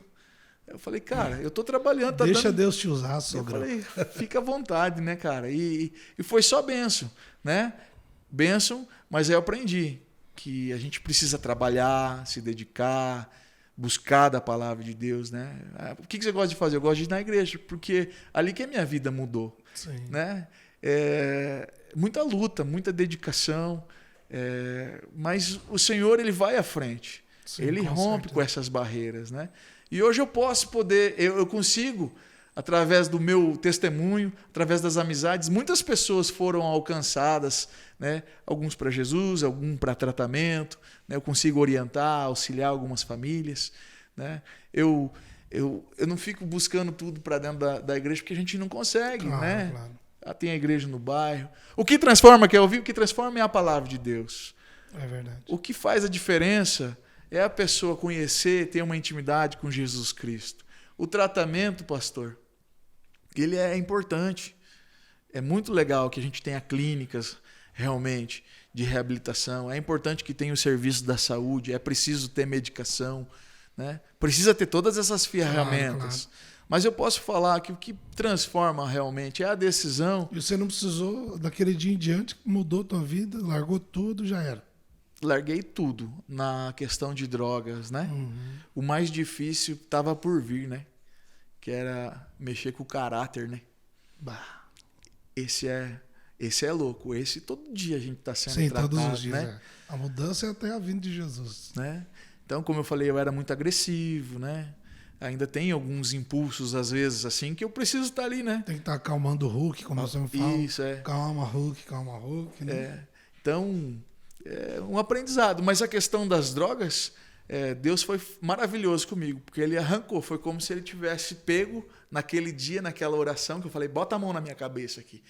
Eu falei, cara, eu estou trabalhando. Deixa Deus te usar, sogro. Eu falei, fica à vontade, né, cara? E foi só bênção, né? Bênção, mas aí eu aprendi que a gente precisa trabalhar, se dedicar, buscar da palavra de Deus, né? O que você gosta de fazer? Eu gosto de ir na igreja, porque ali que a minha vida mudou. Sim. Né? Muita luta, muita dedicação, mas o Senhor ele vai à frente. Sim, ele rompe com essas barreiras, né? E hoje eu posso eu consigo através do meu testemunho, através das amizades, muitas pessoas foram alcançadas, né? Alguns para Jesus, alguns para tratamento, né? Eu consigo orientar, auxiliar algumas famílias, né? Eu não fico buscando tudo para dentro da igreja, porque a gente não consegue, claro, né? Claro. Tem a igreja no bairro. O que transforma, quer ouvir? O que transforma é a palavra de Deus. É verdade. O que faz a diferença é a pessoa conhecer, ter uma intimidade com Jesus Cristo. O tratamento, pastor, ele é importante. É muito legal que a gente tenha clínicas realmente de reabilitação. É importante que tenha o serviço da saúde. É preciso ter medicação, né? Precisa ter todas essas ferramentas. Claro. Mas eu posso falar que o que transforma realmente é a decisão. E você não precisou, daquele dia em diante, mudou tua vida, largou tudo, já era. Larguei tudo na questão de drogas, né? O mais difícil estava por vir, né? Que era mexer com o caráter, né? Bah, esse é louco. Esse todo dia a gente está sendo tratado, todos os dias, né? A mudança é até a vinda de Jesus, né? Então, como eu falei, eu era muito agressivo, né? Ainda tem alguns impulsos, às vezes, assim, que eu preciso estar ali, né? Tem que estar acalmando o Hulk, como você me fala. Isso, é. Calma, Hulk, né? Então, é um aprendizado. Mas a questão das drogas, Deus foi maravilhoso comigo, porque ele arrancou. Foi como se ele tivesse pego naquele dia, naquela oração, que eu falei, bota a mão na minha cabeça aqui.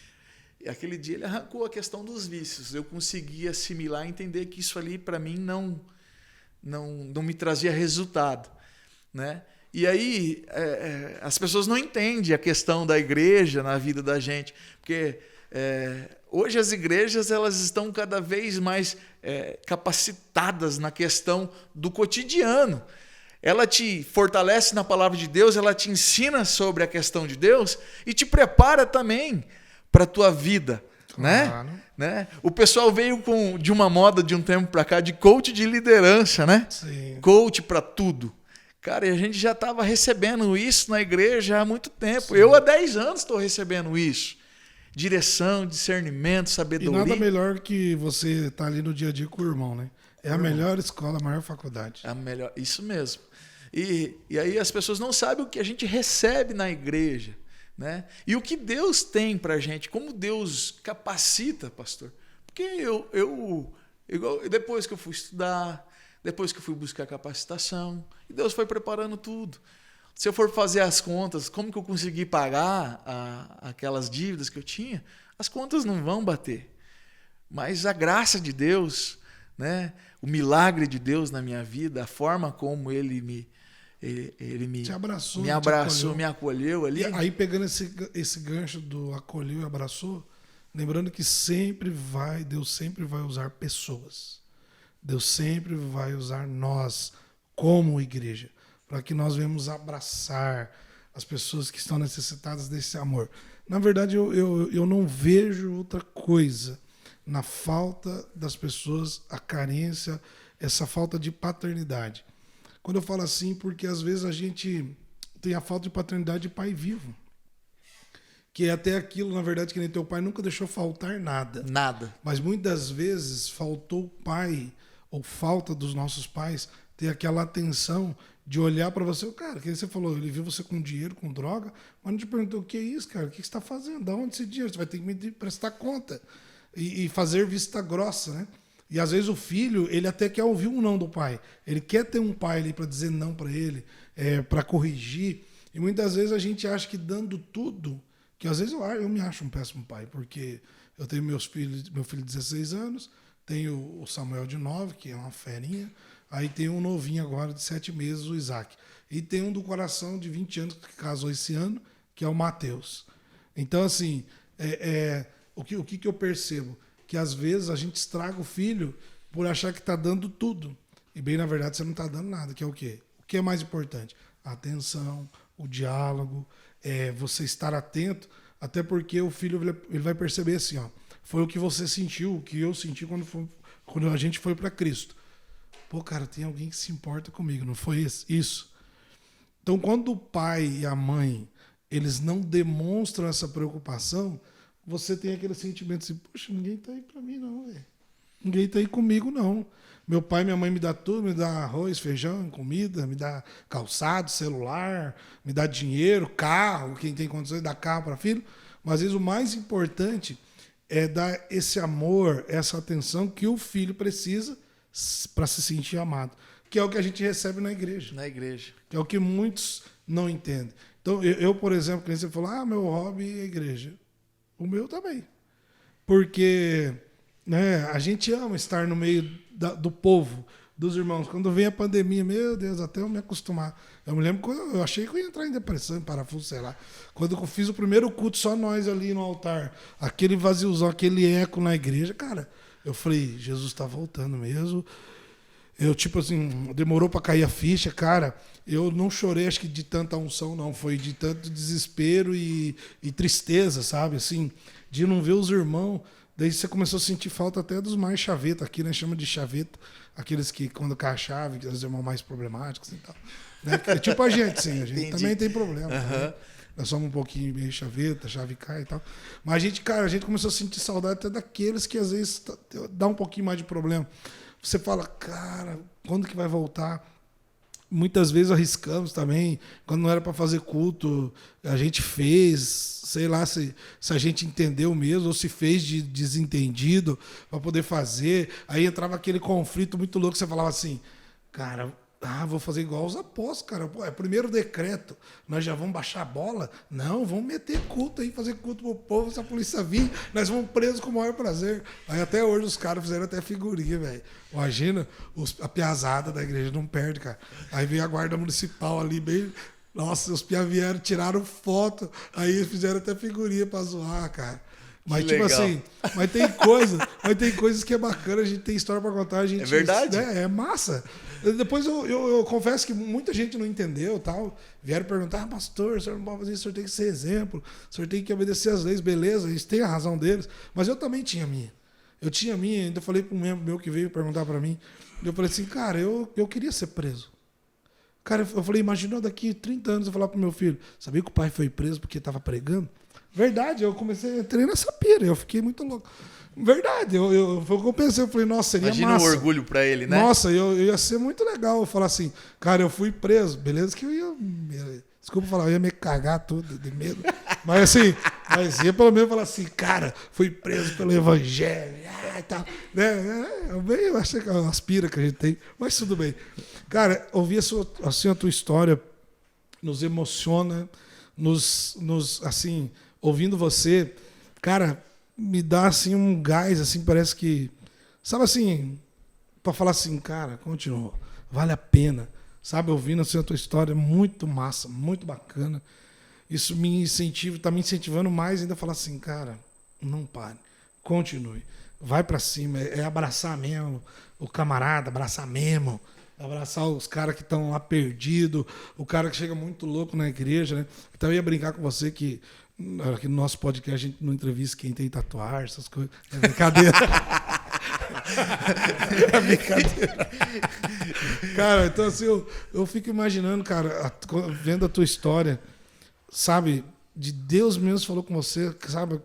E aquele dia ele arrancou a questão dos vícios. Eu consegui assimilar e entender que isso ali, para mim, não me trazia resultado, né? E aí as pessoas não entendem a questão da igreja na vida da gente, porque hoje as igrejas elas estão cada vez mais capacitadas na questão do cotidiano. Ela te fortalece na palavra de Deus, ela te ensina sobre a questão de Deus e te prepara também para a tua vida. Claro. Né? O pessoal veio de uma moda de um tempo para cá de coach de liderança, né? Sim. Coach para tudo. Cara, e a gente já estava recebendo isso na igreja há muito tempo. Sim. Eu há 10 anos estou recebendo isso. Direção, discernimento, sabedoria. E nada melhor que você estar ali no dia a dia com o irmão, né? É a melhor escola, a maior faculdade. É a melhor, isso mesmo. E aí as pessoas não sabem o que a gente recebe na igreja. Né? E o que Deus tem para a gente, como Deus capacita, pastor. Porque eu depois que eu fui estudar, depois que eu fui buscar capacitação, e Deus foi preparando tudo. Se eu for fazer as contas, como que eu consegui pagar aquelas dívidas que eu tinha, as contas não vão bater. Mas a graça de Deus, né? O milagre de Deus na minha vida, a forma como Ele me abraçou, me acolheu ali. E aí, pegando esse gancho do acolheu e abraçou, lembrando que Deus sempre vai usar pessoas. Deus sempre vai usar nós como igreja, para que nós venhamos abraçar as pessoas que estão necessitadas desse amor. Na verdade, eu não vejo outra coisa na falta das pessoas, a carência, essa falta de paternidade. Quando eu falo assim, porque às vezes a gente tem a falta de paternidade de pai vivo. Que é até aquilo, na verdade, que nem teu pai nunca deixou faltar nada. Nada. Mas muitas vezes faltou o pai, ou falta dos nossos pais, ter aquela atenção de olhar para você. Cara, que você falou, ele viu você com dinheiro, com droga, mas não te perguntou o que é isso, cara? O que você está fazendo? De onde esse dinheiro? Você vai ter que me prestar conta. E fazer vista grossa, né? E às vezes o filho, ele até quer ouvir um não do pai. Ele quer ter um pai ali para dizer não para ele, para corrigir. E muitas vezes a gente acha que dando tudo, que às vezes eu me acho um péssimo pai, porque eu tenho meu filho de 16 anos, tenho o Samuel de 9, que é uma ferinha, aí tem um novinho agora de 7 meses, o Isaac. E tem um do coração de 20 anos que casou esse ano, que é o Mateus. Então, assim, o que eu percebo? Que às vezes a gente estraga o filho por achar que está dando tudo. E bem, na verdade, você não está dando nada, que é o quê? O que é mais importante? A atenção, o diálogo, você estar atento, até porque o filho ele vai perceber assim, ó, foi o que você sentiu, o que eu senti quando a gente foi para Cristo. Pô, cara, tem alguém que se importa comigo, não foi isso? Então, quando o pai e a mãe eles não demonstram essa preocupação, você tem aquele sentimento assim, poxa, ninguém tá aí para mim não, velho. Ninguém tá aí comigo, não. Meu pai e minha mãe me dá tudo, me dá arroz, feijão, comida, me dá calçado, celular, me dá dinheiro, carro, quem tem condições de dar carro para filho. Mas às vezes o mais importante é dar esse amor, essa atenção que o filho precisa para se sentir amado. Que é o que a gente recebe na igreja. Na igreja. Que é o que muitos não entendem. Então, eu por exemplo, quando você falou, meu hobby é a igreja. O meu também. Porque né, a gente ama estar no meio do povo, dos irmãos. Quando vem a pandemia, meu Deus, até eu me acostumar. Eu me lembro quando eu achei que eu ia entrar em depressão, em parafuso, sei lá. Quando eu fiz o primeiro culto, só nós ali no altar, aquele vaziozão, aquele eco na igreja, cara, eu falei, Jesus está voltando mesmo. Eu, tipo assim, demorou para cair a ficha, cara. Eu não chorei, acho que de tanta unção, não. Foi de tanto desespero e tristeza, sabe? Assim, de não ver os irmãos. Daí você começou a sentir falta até dos mais chaveta. Aqui, né? Chama de chaveta. Aqueles que, quando cai a chave, que os irmãos mais problemáticos e tal. Né? É tipo a gente, sim. A gente também tem problema. Né? Nós somos um pouquinho meio chaveta, chave cai e tal. Mas a gente, cara, a gente começou a sentir saudade até daqueles que às vezes dá um pouquinho mais de problema. Você fala, cara, quando que vai voltar? Muitas vezes arriscamos também. Quando não era para fazer culto, a gente fez, sei lá se a gente entendeu mesmo ou se fez de desentendido para poder fazer. Aí entrava aquele conflito muito louco. Você falava assim, cara, vou fazer igual os apóstolos, cara. Pô, é primeiro decreto, nós já vamos baixar a bola? Não, vamos meter culto aí, fazer culto pro povo, se a polícia vir, nós vamos presos com o maior prazer. Aí até hoje os caras fizeram até figurinha, velho. Imagina, a piazada da igreja não perde, cara. Aí veio a guarda municipal ali, bem... Nossa, os piá vieram, tiraram foto, aí fizeram até figurinha pra zoar, cara. Mas, que tipo legal. assim, mas tem coisas que é bacana, a gente tem história pra contar, a gente... É verdade. Né, é massa. Depois eu confesso que muita gente não entendeu, tal. Vieram perguntar, pastor, o senhor não pode fazer isso, o senhor tem que ser exemplo, o senhor tem que obedecer às leis, beleza, eles têm a razão deles. Mas eu também tinha a minha. Eu tinha a minha, ainda falei para um membro meu que veio perguntar para mim. Eu falei assim, cara, eu queria ser preso. Cara, eu falei, imagina daqui 30 anos eu falar pro meu filho, sabia que o pai foi preso porque estava pregando? Verdade, eu entrei nessa pira, eu fiquei muito louco. Verdade, foi o que eu pensei, eu falei, nossa, seria Imagina massa. o orgulho para ele, né? Nossa, eu ia ser muito legal eu falar assim, cara, eu fui preso, beleza que eu ia, desculpa falar, eu ia me cagar tudo de medo, mas assim, ia pelo menos falar assim, cara, fui preso pelo evangelho, e tal, né? Eu achei que é umas piras que a gente tem, mas tudo bem. Cara, ouvir assim, a tua história nos emociona, assim, ouvindo você, cara, me dá assim um gás, assim, parece que, sabe assim, para falar assim, cara, continua, vale a pena, sabe, ouvindo assim a tua história, muito massa, muito bacana. Isso me incentiva, tá me incentivando mais ainda a falar assim, cara, não pare, continue, vai para cima, é abraçar mesmo o camarada, abraçar mesmo, abraçar os caras que estão lá perdidos, o cara que chega muito louco na igreja, né? Então eu ia brincar com você que aqui no nosso podcast a gente não entrevista quem tem tatuagem, essas coisas. É brincadeira. É brincadeira. Cara, então assim, eu fico imaginando, cara, vendo a tua história, sabe, de Deus mesmo falou com você, sabe,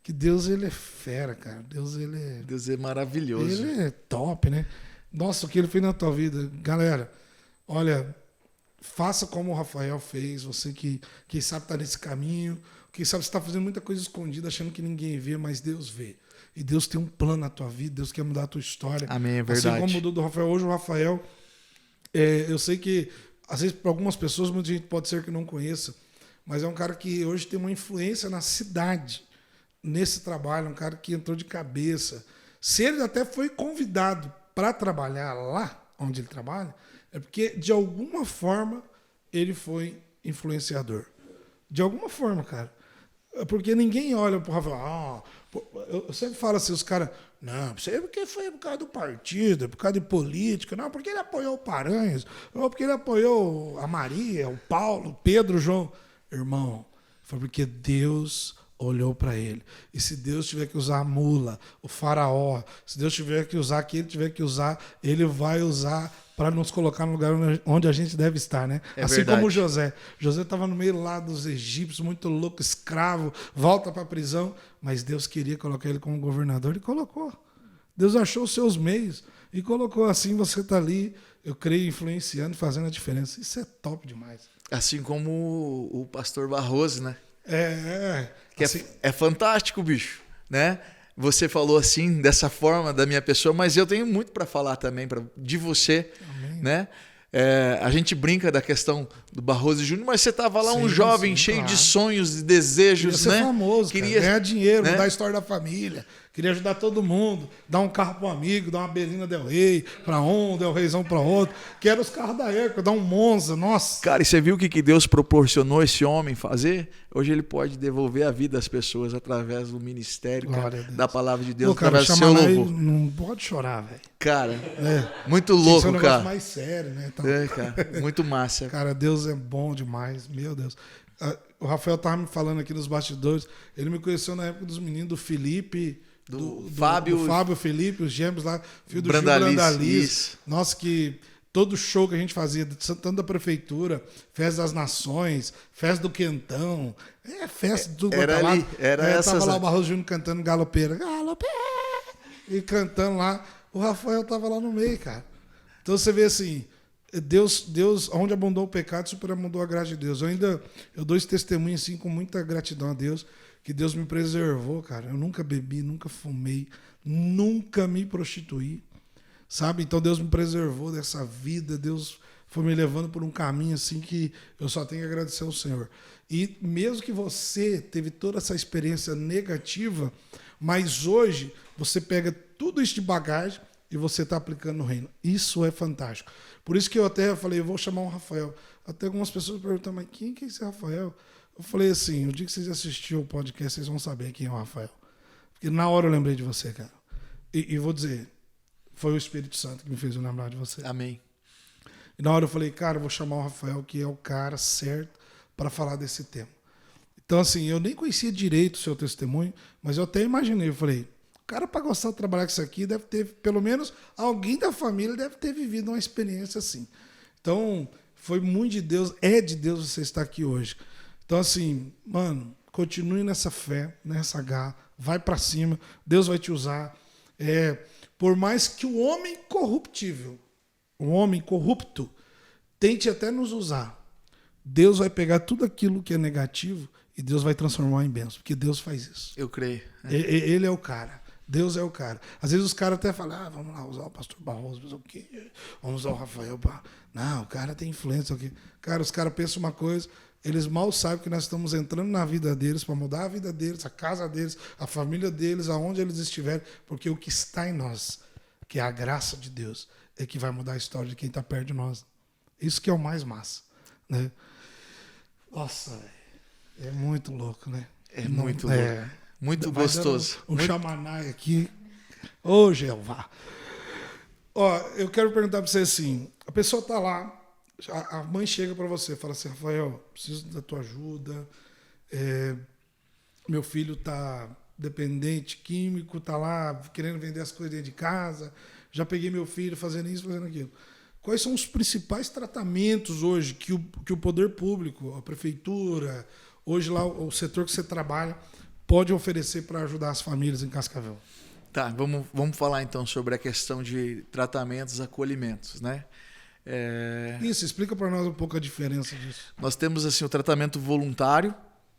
que Deus, ele é fera, cara. Deus é maravilhoso. Ele é top, né? Nossa, o que ele fez na tua vida. Galera, olha, faça como o Rafael fez, você que quem sabe está nesse caminho, quem sabe você está fazendo muita coisa escondida, achando que ninguém vê, mas Deus vê. E Deus tem um plano na tua vida, Deus quer mudar a tua história. Amém, é verdade. Assim como mudou do Rafael. Hoje o Rafael, eu sei que, às vezes, para algumas pessoas, muita gente pode ser que não conheça, mas é um cara que hoje tem uma influência na cidade, nesse trabalho, um cara que entrou de cabeça. Se ele até foi convidado para trabalhar lá onde ele trabalha, é porque, de alguma forma, ele foi influenciador. De alguma forma, cara. Porque ninguém olha pro Rafael. Eu sempre falo assim, os caras, não, isso aí é porque foi por causa do partido, por causa de política, não, porque ele apoiou o Paranhos, ou porque ele apoiou a Maria, o Paulo, o Pedro, o João. Irmão, foi porque Deus olhou para ele. E se Deus tiver que usar a mula, o faraó, se Deus tiver que usar quem ele tiver que usar, ele vai usar para nos colocar no lugar onde a gente deve estar, né? É assim verdade. como José. José estava no meio lá dos egípcios, muito louco, escravo, volta para a prisão, mas Deus queria colocar ele como governador e colocou. Deus achou os seus meios e colocou assim, você está ali, eu creio, influenciando, fazendo a diferença. Isso é top demais. Assim como o pastor Barroso, né? Que assim, é fantástico, bicho, né? Você falou assim, dessa forma, da minha pessoa, mas eu tenho muito para falar também de você, amém. né? A gente brinca da questão do Barroso Júnior, mas você estava lá, Sim, um jovem sim, cheio claro. de sonhos e desejos, queria ser né? famoso, ganhar dinheiro, né? mudar a história da família, queria ajudar todo mundo, dar um carro para um amigo, dar uma Belina Del Rey para um, Del Reizão para outro, que eram os carros da época, dar um Monza, nossa. Cara, e você viu o que Deus proporcionou esse homem fazer? Hoje ele pode devolver a vida às pessoas através do ministério, cara, da palavra de Deus, cara, através do seu louvor. Não pode chorar, velho. Cara, muito louco, Isso é um negócio cara. mais sério, né? Então, Cara, muito massa. Cara, Deus é bom demais, meu Deus. O Rafael tava me falando aqui nos bastidores, ele me conheceu na época dos meninos do Felipe, do Fábio Felipe, os gêmeos lá, filho do Brandaliz. Nossa, que todo show que a gente fazia, tanto da prefeitura, festa das nações, festa do Quentão, festa do Era essa. Tava lá o Barroso Júnior cantando Galopeira, e cantando lá, o Rafael tava lá no meio, cara. Então você vê assim, Deus, onde abundou o pecado, superabundou a graça de Deus. Eu dou esse testemunho assim com muita gratidão a Deus, que Deus me preservou, cara. Eu nunca bebi, nunca fumei, nunca me prostituí, sabe? Então Deus me preservou dessa vida, Deus foi me levando por um caminho assim que eu só tenho que agradecer ao Senhor. E mesmo que você teve toda essa experiência negativa, mas hoje você pega tudo isso de bagagem e você está aplicando no reino. Isso é fantástico. Por isso que eu até falei, eu vou chamar o Rafael. Até algumas pessoas perguntam, mas quem que é esse Rafael? Eu falei assim, o dia que vocês assistirem o podcast, vocês vão saber quem é o Rafael. Porque na hora eu lembrei de você, cara. E vou dizer, foi o Espírito Santo que me fez eu lembrar de você. Amém. E na hora eu falei, cara, eu vou chamar o Rafael, que é o cara certo para falar desse tema. Então, assim, eu nem conhecia direito o seu testemunho, mas eu até imaginei, eu falei, o cara, para gostar de trabalhar com isso aqui, deve ter, pelo menos, alguém da família deve ter vivido uma experiência assim. Então, foi muito de Deus, é de Deus você estar aqui hoje. Então, assim, mano, continue nessa fé, nessa garra, vai para cima, Deus vai te usar. Por mais que o homem corruptível, o homem corrupto, tente até nos usar, Deus vai pegar tudo aquilo que é negativo e Deus vai transformar em bênção, porque Deus faz isso. Eu creio. Ele é o cara. Deus é o cara. Às vezes os caras até falam, vamos lá usar o pastor Barroso, mas o quê? Vamos usar o Rafael. Não, o cara tem influência. Okay? Cara, os caras pensam uma coisa, eles mal sabem que nós estamos entrando na vida deles para mudar a vida deles, a casa deles, a família deles, aonde eles estiverem, porque o que está em nós, que é a graça de Deus, é que vai mudar a história de quem está perto de nós. Isso que é o mais massa. Né? Nossa, é muito louco, né? É muito louco. Muito gostoso. Um chamanai aqui. Ô, Jeová. Ó, eu quero perguntar para você assim, a pessoa está lá, a mãe chega para você e fala assim, Rafael, preciso da tua ajuda, meu filho está dependente químico, está lá querendo vender as coisas dentro de casa, já peguei meu filho fazendo isso, fazendo aquilo. Quais são os principais tratamentos hoje que o poder público, a prefeitura, hoje lá o setor que você trabalha, pode oferecer para ajudar as famílias em Cascavel? Tá, vamos falar então sobre a questão de tratamentos, acolhimentos, né? Isso, explica para nós um pouco a diferença disso. Nós temos assim o tratamento voluntário,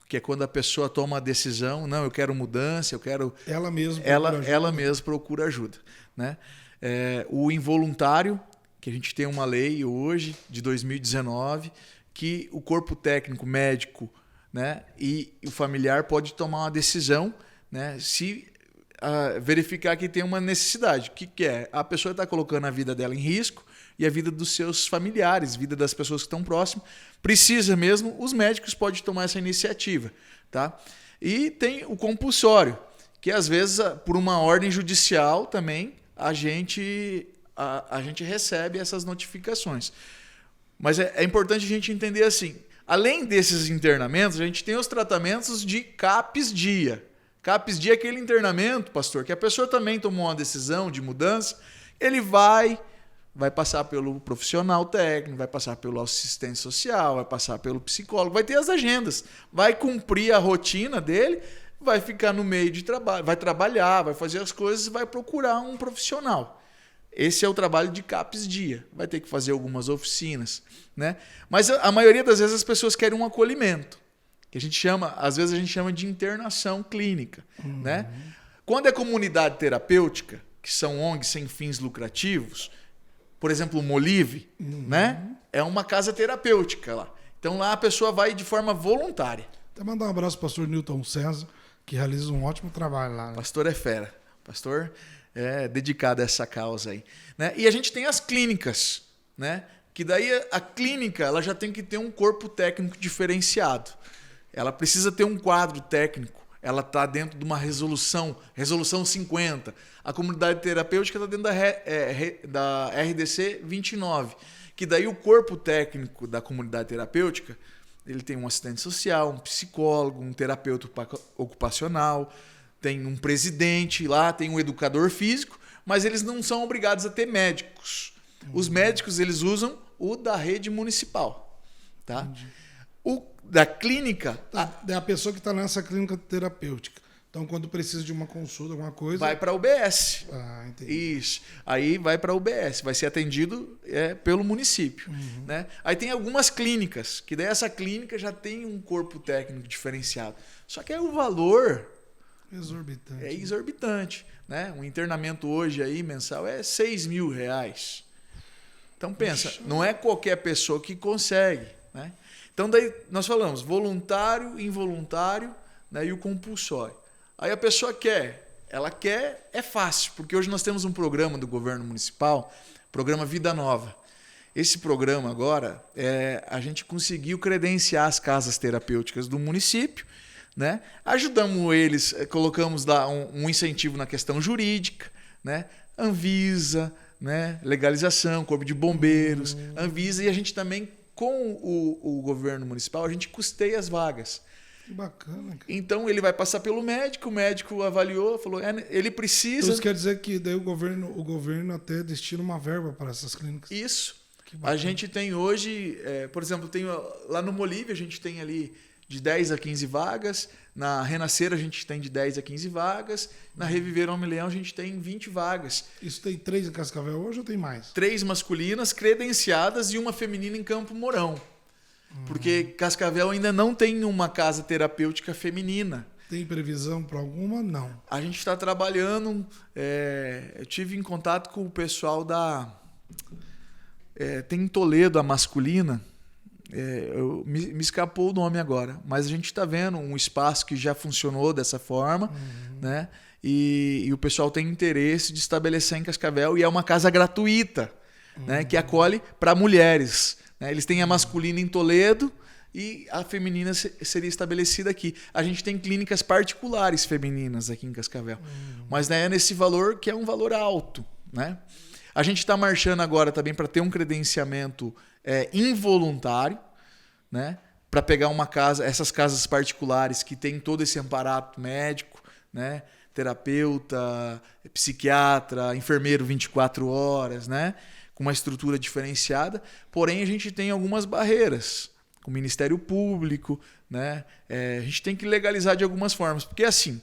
que é quando a pessoa toma a decisão, não, eu quero mudança, eu quero... Ela mesma procura ajuda. Né? O involuntário, que a gente tem uma lei hoje, de 2019, que o corpo técnico, médico, né, e o familiar pode tomar uma decisão, né, se verificar que tem uma necessidade. O que é? A pessoa está colocando a vida dela em risco e a vida dos seus familiares, vida das pessoas que estão próximas. Precisa mesmo, os médicos podem tomar essa iniciativa. Tá? E tem o compulsório, que às vezes, por uma ordem judicial também, a gente recebe essas notificações. Mas é importante a gente entender assim, além desses internamentos, a gente tem os tratamentos de CAPS-DIA. CAPS-DIA é aquele internamento, pastor, que a pessoa também tomou uma decisão de mudança, ele vai passar pelo profissional técnico, vai passar pelo assistente social, vai passar pelo psicólogo, vai ter as agendas, vai cumprir a rotina dele, vai ficar no meio de trabalho, vai trabalhar, vai fazer as coisas, vai procurar um profissional. Esse é o trabalho de CAPS Dia. Vai ter que fazer algumas oficinas, né? Mas a maioria das vezes as pessoas querem um acolhimento, que às vezes a gente chama de internação clínica, né? Quando é comunidade terapêutica, que são ONGs sem fins lucrativos, por exemplo, o Molive, né? É uma casa terapêutica lá. Então lá a pessoa vai de forma voluntária. Até mandar um abraço para o pastor Newton César, que realiza um ótimo trabalho lá. Né? Pastor é fera. Pastor é dedicado a essa causa aí. Né? E a gente tem as clínicas, né? Que daí a clínica ela já tem que ter um corpo técnico diferenciado. Ela precisa ter um quadro técnico. Ela está dentro de uma resolução 50. A comunidade terapêutica está dentro da RDC 29. Que daí o corpo técnico da comunidade terapêutica, ele tem um assistente social, um psicólogo, um terapeuta ocupacional, tem um presidente lá, tem um educador físico, mas eles não são obrigados a ter médicos. Os médicos eles usam o da rede municipal. Tá? O da clínica... É a pessoa que está nessa clínica terapêutica. Então, quando precisa de uma consulta, alguma coisa... Vai para a UBS. Entendi. Isso. Aí vai para a UBS. Vai ser atendido pelo município. Né? Aí tem algumas clínicas, que daí essa clínica já tem um corpo técnico diferenciado. Só que aí o valor... Exorbitante. É exorbitante. Né? Um internamento hoje aí, mensal, é R$6.000. Então, pensa, não é qualquer pessoa que consegue. Né? Então, daí nós falamos voluntário, involuntário, né? E o compulsório. Aí a pessoa ela quer, é fácil, porque hoje nós temos um programa do governo municipal, programa Vida Nova. Esse programa agora, a gente conseguiu credenciar as casas terapêuticas do município, né? Ajudamos eles, colocamos lá um incentivo na questão jurídica, né? Anvisa, né? Legalização, Corpo de Bombeiros, Anvisa, e a gente também, com o governo municipal, a gente custeia as vagas. Que bacana, cara. Então ele vai passar pelo médico, o médico avaliou, falou, ele precisa... Então, isso quer dizer que daí o governo até destina uma verba para essas clínicas. Isso. A gente tem hoje, por exemplo, lá no Molive a gente tem ali de 10 a 15 vagas, na Renascer a gente tem de 10 a 15 vagas, na Reviver Homem Leão a gente tem 20 vagas. Isso tem 3 em Cascavel hoje ou tem mais? 3 masculinas credenciadas e uma feminina em Campo Mourão. Porque Cascavel ainda não tem uma casa terapêutica feminina. Tem previsão para alguma? Não. A gente está trabalhando. Eu tive em contato com o pessoal tem em Toledo a masculina. Me escapou o nome agora. Mas a gente está vendo um espaço que já funcionou dessa forma. Né? E o pessoal tem interesse de estabelecer em Cascavel. E é uma casa gratuita, né? Que acolhe para mulheres. Eles têm a masculina em Toledo e a feminina seria estabelecida aqui. A gente tem clínicas particulares femininas aqui em Cascavel. Mas é nesse valor que é um valor alto. Né? A gente está marchando agora também para ter um credenciamento involuntário, né? Para pegar uma casa, essas casas particulares que tem todo esse amparato médico, né? Terapeuta, psiquiatra, enfermeiro 24 horas, né? Com uma estrutura diferenciada, porém a gente tem algumas barreiras com o Ministério Público, né? A gente tem que legalizar de algumas formas, porque assim,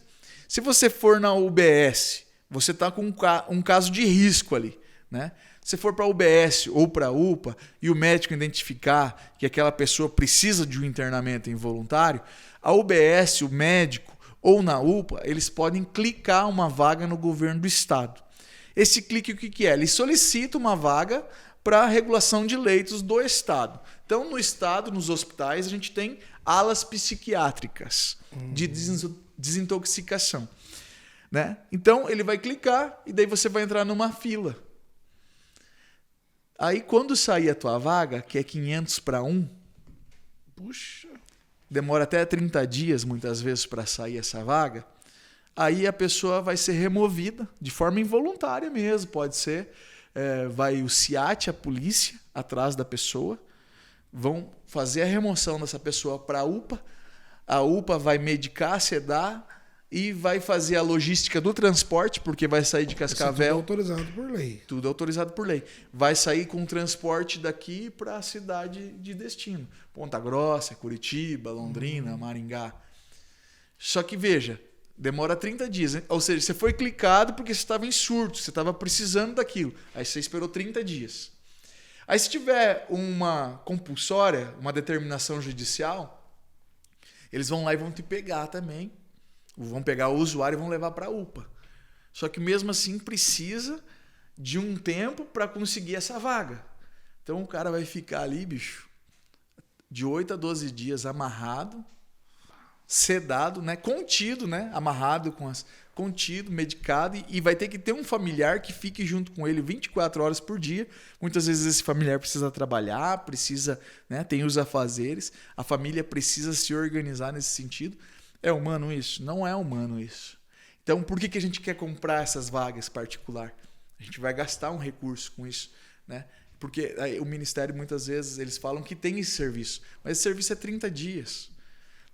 se você for na UBS, você está com um caso de risco ali, né? Se for para a UBS ou para a UPA e o médico identificar que aquela pessoa precisa de um internamento involuntário, a UBS, o médico ou na UPA, eles podem clicar uma vaga no governo do estado. Esse clique, o que é? Ele solicita uma vaga para a regulação de leitos do Estado. Então, no Estado, nos hospitais, a gente tem alas psiquiátricas de desintoxicação. Né? Então, ele vai clicar e daí você vai entrar numa fila. Aí, quando sair a tua vaga, que é 500 para 1, puxa, demora até 30 dias, muitas vezes, para sair essa vaga. Aí a pessoa vai ser removida de forma involuntária mesmo, pode ser. Vai o SIAT, a polícia, atrás da pessoa, vão fazer a remoção dessa pessoa para a UPA vai medicar, sedar e vai fazer a logística do transporte, porque vai sair de Cascavel. Tudo autorizado por lei. Tudo autorizado por lei. Vai sair com transporte daqui para a cidade de destino. Ponta Grossa, Curitiba, Londrina, Maringá. Só que veja, Demora 30 dias. Né? Ou seja, você foi clicado porque você estava em surto, você estava precisando daquilo. Aí você esperou 30 dias. Aí se tiver uma compulsória, uma determinação judicial, eles vão lá e vão te pegar também. Vão pegar o usuário e vão levar para a UPA. Só que mesmo assim precisa de um tempo para conseguir essa vaga. Então o cara vai ficar ali, bicho, de 8 a 12 dias amarrado, sedado, né? Contido, né? Amarrado, contido, medicado, e vai ter que ter um familiar que fique junto com ele 24 horas por dia. Muitas vezes esse familiar precisa trabalhar, precisa, né? Tem os afazeres, a família precisa se organizar nesse sentido. É humano isso? Não é humano isso. Então, por que a gente quer comprar essas vagas particular? A gente vai gastar um recurso com isso, né? Porque o Ministério, muitas vezes, eles falam que tem esse serviço, mas esse serviço é 30 dias.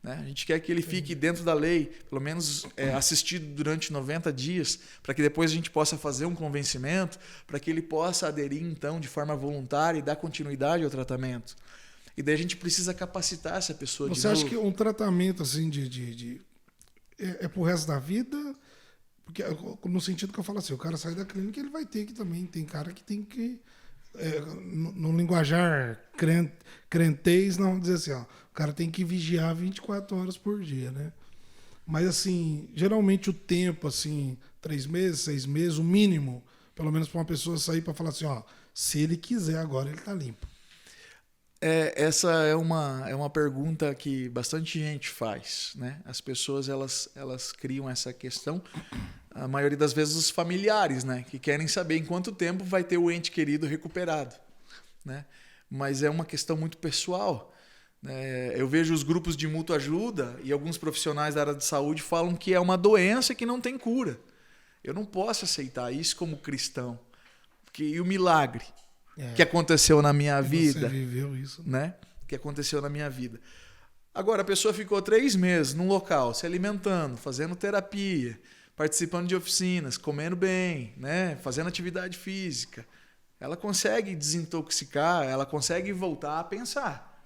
Né? A gente quer que ele fique dentro da lei, pelo menos assistido durante 90 dias, para que depois a gente possa fazer um convencimento, para que ele possa aderir, então, de forma voluntária e dar continuidade ao tratamento. E daí a gente precisa capacitar essa pessoa de novo. Você acha que um tratamento assim é pro resto da vida? Porque, no sentido que eu falo assim, o cara sai da clínica, ele vai ter que também, tem cara que tem que, no linguajar crentez, não dizer assim, ó, o cara tem que vigiar 24 horas por dia, né? Mas assim, geralmente o tempo, assim, 3 meses, 6 meses, o mínimo, pelo menos para uma pessoa sair para falar assim, ó, se ele quiser agora, ele tá limpo. Essa é uma pergunta que bastante gente faz, né? As pessoas elas criam essa questão, a maioria das vezes os familiares, né? Que querem saber em quanto tempo vai ter o ente querido recuperado, né? Mas é uma questão muito pessoal, né? Eu vejo os grupos de mútua ajuda e alguns profissionais da área de saúde falam que é uma doença que não tem cura. Eu não posso aceitar isso como cristão, e o milagre que aconteceu na minha vida. Você viveu isso. Né? Que aconteceu na minha vida. Agora, a pessoa ficou 3 meses num local, se alimentando, fazendo terapia, participando de oficinas, comendo bem, né? Fazendo atividade física. Ela consegue desintoxicar, ela consegue voltar a pensar.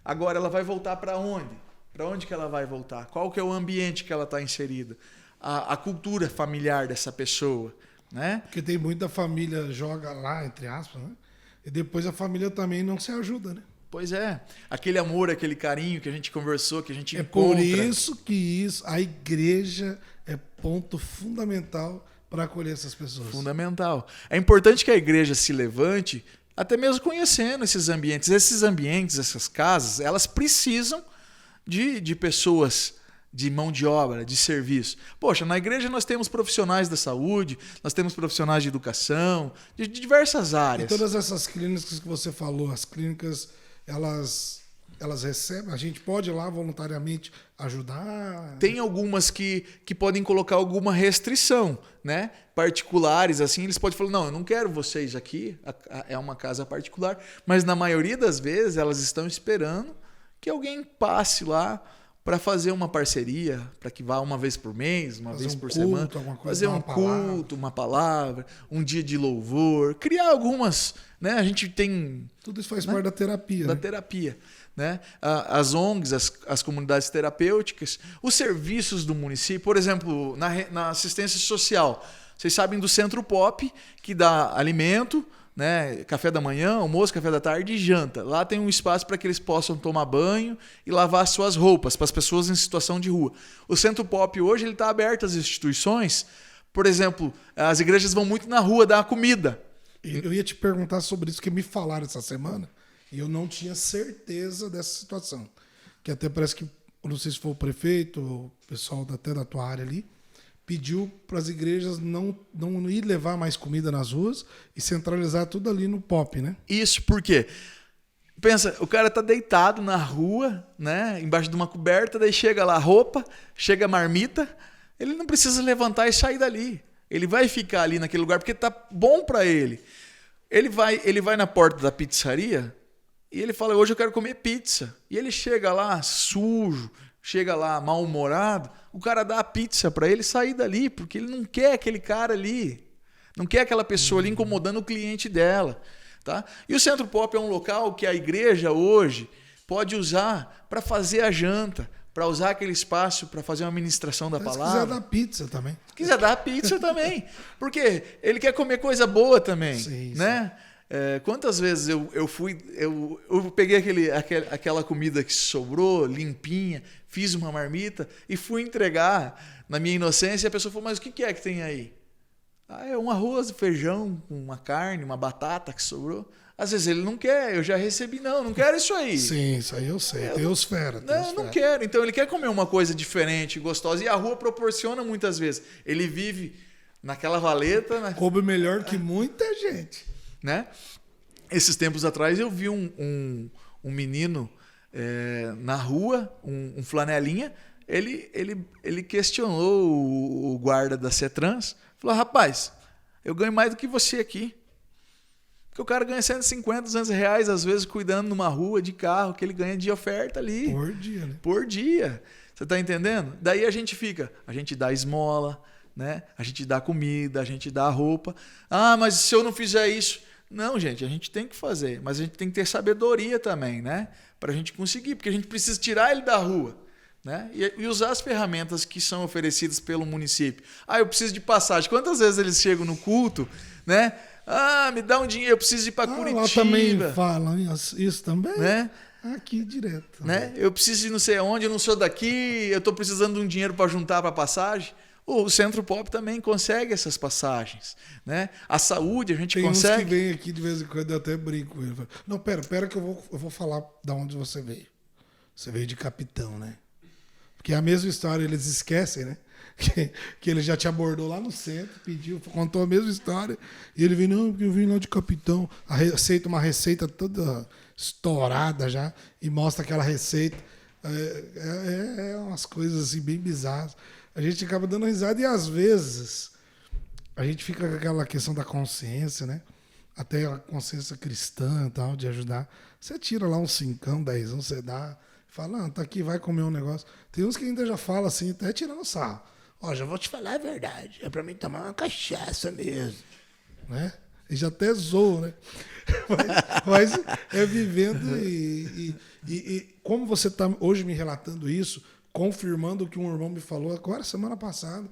Agora, ela vai voltar para onde? Para onde que ela vai voltar? Qual que é o ambiente que ela está inserida? A cultura familiar dessa pessoa. Né? Porque tem muita família joga lá, entre aspas, né? E depois a família também não se ajuda, né? Pois é. Aquele amor, aquele carinho que a gente conversou, que a gente encontra. Por isso que a igreja é ponto fundamental para acolher essas pessoas. Fundamental. É importante que a igreja se levante, até mesmo conhecendo esses ambientes. Esses ambientes, essas casas, elas precisam de pessoas de mão de obra, de serviço. Poxa, na igreja nós temos profissionais da saúde, nós temos profissionais de educação, de diversas áreas. E todas essas clínicas que você falou, as clínicas, elas recebem, a gente pode ir lá voluntariamente ajudar? Tem algumas que podem colocar alguma restrição, né? Particulares, assim, eles podem falar, não, eu não quero vocês aqui, é uma casa particular, mas na maioria das vezes elas estão esperando que alguém passe lá para fazer uma parceria, para que vá uma vez por mês, uma vez por semana, fazer um culto, uma palavra, um dia de louvor, criar algumas, né? A gente tem... Tudo isso faz parte da terapia. Da terapia, né? As ONGs, as comunidades terapêuticas, os serviços do município, por exemplo, na assistência social, vocês sabem do Centro Pop, que dá alimento, né? Café da manhã, almoço, café da tarde e janta. Lá tem um espaço para que eles possam tomar banho e lavar suas roupas para as pessoas em situação de rua. O Centro Pop hoje ele está aberto às instituições. Por exemplo, as igrejas vão muito na rua dar comida. Eu ia te perguntar sobre isso que me falaram essa semana e eu não tinha certeza dessa situação. Que até parece que, não sei se foi o prefeito, o pessoal até da tua área ali, pediu para as igrejas não ir levar mais comida nas ruas e centralizar tudo ali no Pop, né? Isso por quê? Pensa, o cara tá deitado na rua, né, embaixo de uma coberta, daí chega lá a roupa, chega a marmita, ele não precisa levantar e sair dali. Ele vai ficar ali naquele lugar porque tá bom para ele. Ele vai na porta da pizzaria e ele fala, hoje eu quero comer pizza. E ele chega lá sujo, chega lá mal-humorado, o cara dá a pizza para ele sair dali, porque ele não quer aquele cara ali, não quer aquela pessoa ali incomodando o cliente dela. Tá? E o Centro Pop é um local que a igreja hoje pode usar para fazer a janta, para usar aquele espaço para fazer uma ministração da palavra. Se quiser dar pizza também. Se quiser dar pizza também. Porque ele quer comer coisa boa também. Sim, né? Quantas vezes eu peguei aquela comida que sobrou, limpinha, fiz uma marmita e fui entregar na minha inocência e a pessoa falou, mas o que é que tem aí? É um arroz, feijão, uma carne, uma batata que sobrou. Às vezes ele não quer, eu já recebi, não quero isso aí. Sim, isso aí eu sei, Deus fera. Não quero, então ele quer comer uma coisa diferente, gostosa, e a rua proporciona muitas vezes. Ele vive naquela valeta... Come melhor que muita gente. Né? Esses tempos atrás eu vi um menino na rua, um flanelinha, ele questionou o guarda da CETRANS, falou, rapaz, eu ganho mais do que você aqui. Porque o cara ganha 150, 200 reais, às vezes, cuidando numa rua de carro, que ele ganha de oferta ali. Por dia, né? Por dia. Você está entendendo? Daí a gente dá esmola, né? A gente dá comida, a gente dá roupa. Ah, mas se eu não fizer isso... Não, gente, a gente tem que fazer, mas a gente tem que ter sabedoria também, né? Para a gente conseguir, porque a gente precisa tirar ele da rua, né? E usar as ferramentas que são oferecidas pelo município. Ah, eu preciso de passagem. Quantas vezes eles chegam no culto, né? Ah, me dá um dinheiro, eu preciso ir para Curitiba. Lá também falam isso também, né? Aqui direto. Né? Eu preciso ir não sei aonde, eu não sou daqui, eu estou precisando de um dinheiro para juntar para passagem. O Centro Pop também consegue essas passagens, né? A saúde a gente consegue. Tem uns que vem aqui de vez em quando, eu até brinco com ele. Não, pera que eu vou falar de onde você veio. Você veio de Capitão, né? Porque é a mesma história, eles esquecem, né? Que ele já te abordou lá no centro, pediu, contou a mesma história. E ele veio, não, porque eu vim lá de Capitão. Aceita uma receita toda estourada já e mostra aquela receita. Umas coisas assim bem bizarras. A gente acaba dando risada e às vezes a gente fica com aquela questão da consciência, né? Até a consciência cristã e tal, de ajudar. Você tira lá uns 5, 10, você dá, fala, tá aqui, vai comer um negócio. Tem uns que ainda já falam assim, até tirando sarro. Ó, já vou te falar a verdade, é pra mim tomar uma cachaça mesmo, né? E já até zoam, né? Mas é vivendo e como você está hoje me relatando isso, confirmando o que um irmão me falou agora, semana passada.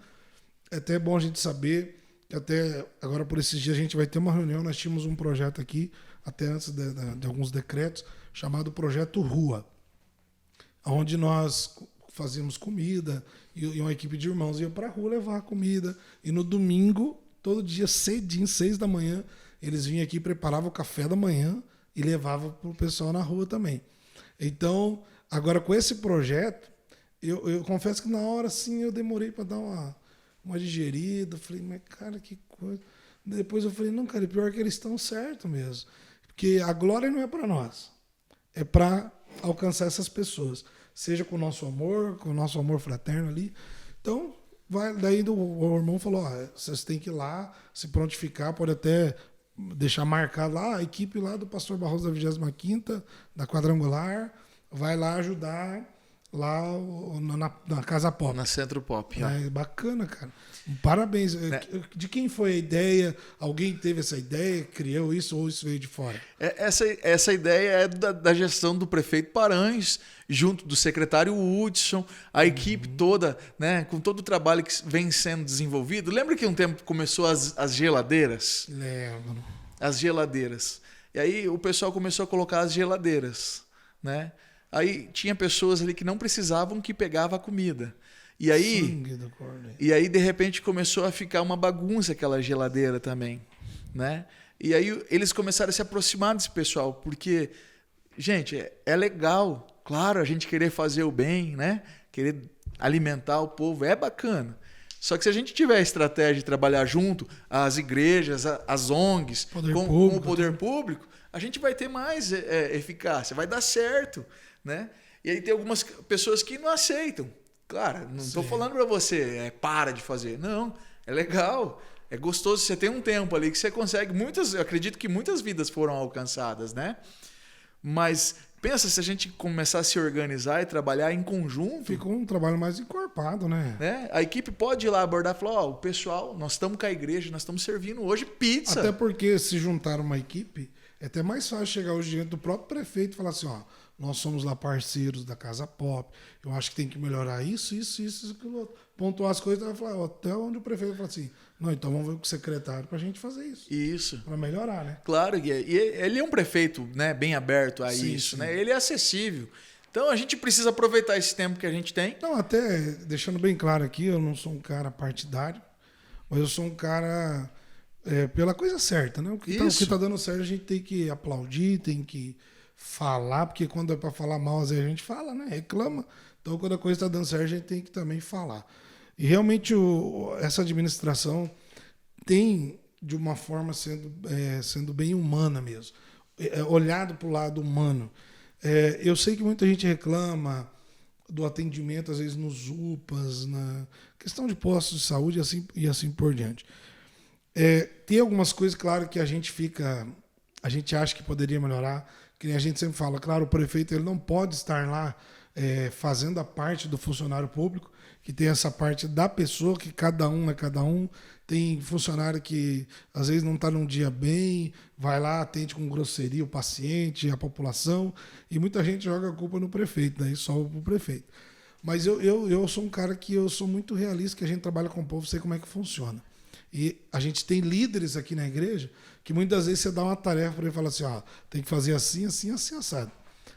É até bom a gente saber que até agora por esses dias a gente vai ter uma reunião. Nós tínhamos um projeto aqui, até antes de alguns decretos, chamado Projeto Rua, onde nós fazíamos comida e uma equipe de irmãos ia para a rua levar comida. E no domingo, todo dia cedinho, 6 da manhã, eles vinham aqui, preparavam o café da manhã e levavam para o pessoal na rua também. Então, agora com esse projeto, eu confesso que na hora, assim, eu demorei para dar uma digerida. Falei, mas, cara, que coisa. Depois eu falei, não, cara, pior que eles estão certos mesmo. Porque a glória não é para nós. É para alcançar essas pessoas. Seja com o nosso amor fraterno ali. Então, daí o irmão falou, vocês têm que ir lá, se prontificar, pode até deixar marcado lá, a equipe lá do pastor Barroso da 25ª, da Quadrangular, vai lá ajudar lá na Casa Pop. Na Centro Pop. Bacana, cara. Parabéns. De quem foi a ideia? Alguém teve essa ideia, criou isso ou isso veio de fora? Essa ideia é da gestão do prefeito Paranhos, junto do secretário Hudson, a equipe toda, né, com todo o trabalho que vem sendo desenvolvido. Lembra que um tempo começou as geladeiras? Lembro. As geladeiras. E aí o pessoal começou a colocar as geladeiras, né? Aí tinha pessoas ali que não precisavam, que pegava a comida. E aí, de repente, começou a ficar uma bagunça aquela geladeira também, né? E aí eles começaram a se aproximar desse pessoal, porque, gente, é legal, claro, a gente querer fazer o bem, né? Querer alimentar o povo, é bacana. Só que se a gente tiver a estratégia de trabalhar junto, as igrejas, as ONGs, com o poder público, a gente vai ter mais eficácia, vai dar certo, né? E aí tem algumas pessoas que não aceitam. Claro, não estou falando para você, para de fazer. Não, é legal, é gostoso. Você tem um tempo ali que você consegue eu acredito que muitas vidas foram alcançadas, né? Mas pensa se a gente começar a se organizar e trabalhar em conjunto. Ficou um trabalho mais encorpado, né? A equipe pode ir lá abordar e falar, o pessoal, nós estamos com a igreja, nós estamos servindo hoje pizza. Até porque se juntar uma equipe, É até mais fácil chegar hoje diante do próprio prefeito e falar assim, ó, nós somos lá parceiros da Casa Pop, eu acho que tem que melhorar isso, aquilo outro. Pontuar as coisas, vai falar, até onde o prefeito fala assim, não, então vamos ver com o secretário pra gente fazer isso. Isso. Pra melhorar, né? Claro, e ele é um prefeito, né, bem aberto a Sim, isso, sim. né? Ele é acessível. Então a gente precisa aproveitar esse tempo que a gente tem. Não, até deixando bem claro aqui, eu não sou um cara partidário, mas eu sou um cara pela coisa certa, né? O que tá dando certo a gente tem que aplaudir, tem que falar, porque quando é para falar mal, às vezes a gente fala, né? Reclama. Então, quando a coisa está dando certo, a gente tem que também falar. E realmente essa administração tem, de uma forma, sendo bem humana mesmo. Olhado para o lado humano. Eu sei que muita gente reclama do atendimento, às vezes, nos UPAs, na questão de postos de saúde e assim por diante. Tem algumas coisas, claro, que a gente acha que poderia melhorar, que nem a gente sempre fala, claro, o prefeito ele não pode estar lá fazendo a parte do funcionário público, que tem essa parte da pessoa, que cada um é cada um. Tem funcionário que às vezes não está num dia bem, vai lá, atende com grosseria o paciente, a população, e muita gente joga a culpa no prefeito, daí só o prefeito. Mas eu sou um cara que eu sou muito realista, que a gente trabalha com o povo, sei como é que funciona. E a gente tem líderes aqui na igreja que muitas vezes você dá uma tarefa para ele e fala assim, ó, tem que fazer assim, assim, assim, assado.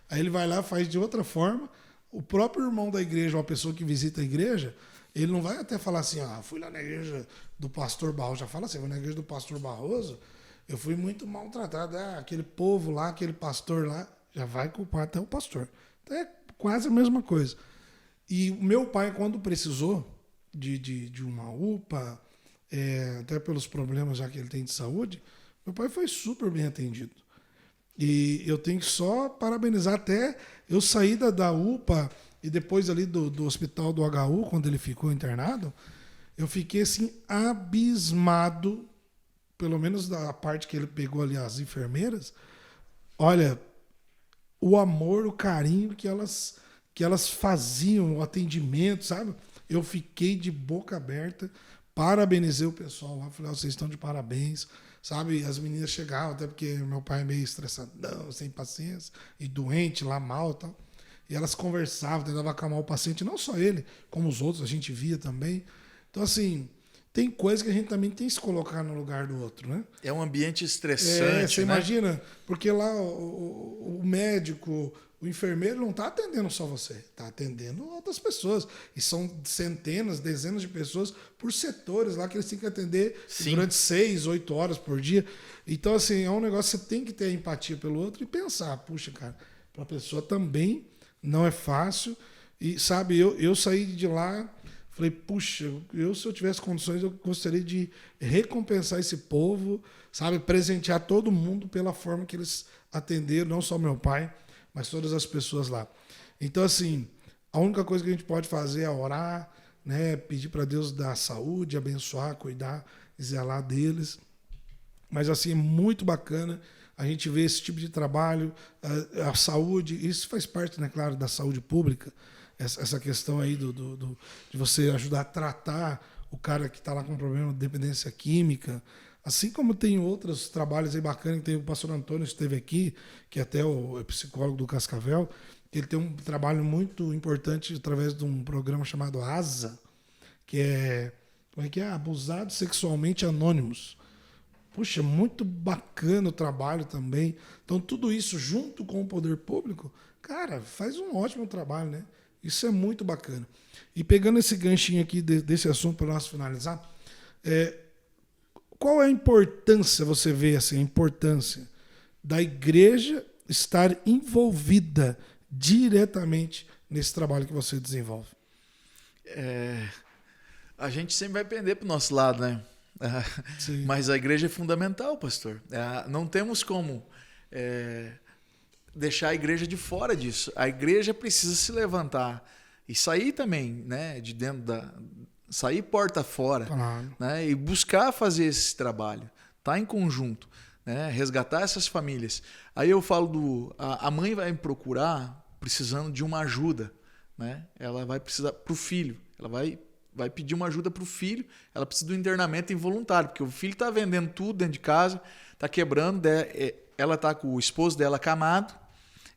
Aí ele vai lá, faz de outra forma. O próprio irmão da igreja, ou a pessoa que visita a igreja, ele não vai até falar assim, fui lá na igreja do pastor Barroso. Já fala assim, fui na igreja do pastor Barroso, eu fui muito maltratado. Aquele povo lá, aquele pastor lá, já vai culpar até o pastor. Então é quase a mesma coisa. E o meu pai, quando precisou de uma UPA, até pelos problemas já que ele tem de saúde, meu pai foi super bem atendido. E eu tenho que só parabenizar até eu sair da UPA e depois ali do hospital do HU, quando ele ficou internado, eu fiquei assim abismado, pelo menos da parte que ele pegou ali as enfermeiras. Olha, o amor, o carinho que elas faziam, o atendimento, sabe? Eu fiquei de boca aberta, parabenizei o pessoal lá, falei, vocês estão de parabéns, sabe? As meninas chegavam, até porque meu pai é meio estressadão, sem paciência, e doente lá, mal e tal. E elas conversavam, tentavam acalmar o paciente, não só ele, como os outros, a gente via também. Então, assim, tem coisa que a gente também tem que se colocar no lugar do outro, né? É um ambiente estressante, você né? imagina, porque lá o médico, o enfermeiro não está atendendo só você, está atendendo outras pessoas. E são centenas, dezenas de pessoas por setores lá que eles têm que atender durante 6, 8 horas por dia. Então, assim, é um negócio que você tem que ter empatia pelo outro e pensar, puxa, cara, para a pessoa também não é fácil. E, sabe, eu saí de lá, falei, puxa, se eu tivesse condições, eu gostaria de recompensar esse povo, sabe, presentear todo mundo pela forma que eles atenderam, não só meu pai, mas todas as pessoas lá. Então, assim, a única coisa que a gente pode fazer é orar, né, pedir para Deus dar saúde, abençoar, cuidar, zelar deles. Mas, assim, é muito bacana a gente ver esse tipo de trabalho, a saúde, isso faz parte, né, claro, da saúde pública, essa questão aí de você ajudar a tratar o cara que está lá com problema de dependência química, assim como tem outros trabalhos aí bacanas, tem o pastor Antônio que esteve aqui, que até é psicólogo do Cascavel, ele tem um trabalho muito importante através de um programa chamado ASA, que é Abusados Sexualmente Anônimos. Puxa, muito bacana o trabalho também. Então, tudo isso junto com o poder público, cara, faz um ótimo trabalho, né? Isso é muito bacana. E pegando esse ganchinho aqui desse assunto para nós finalizar, qual é a importância, você vê assim, a importância da igreja estar envolvida diretamente nesse trabalho que você desenvolve? A gente sempre vai pender para o nosso lado, né? Mas a igreja é fundamental, pastor. Não temos como deixar a igreja de fora disso. A igreja precisa se levantar e sair também, né, de dentro sair porta fora, Claro. Né, e buscar fazer esse trabalho, tá em conjunto, né, resgatar essas famílias. Aí eu falo a mãe vai me procurar precisando de uma ajuda, né? Ela vai precisar para o filho, ela vai pedir uma ajuda para o filho, ela precisa do internamento involuntário, porque o filho está vendendo tudo dentro de casa, está quebrando, ela está com o esposo dela acamado,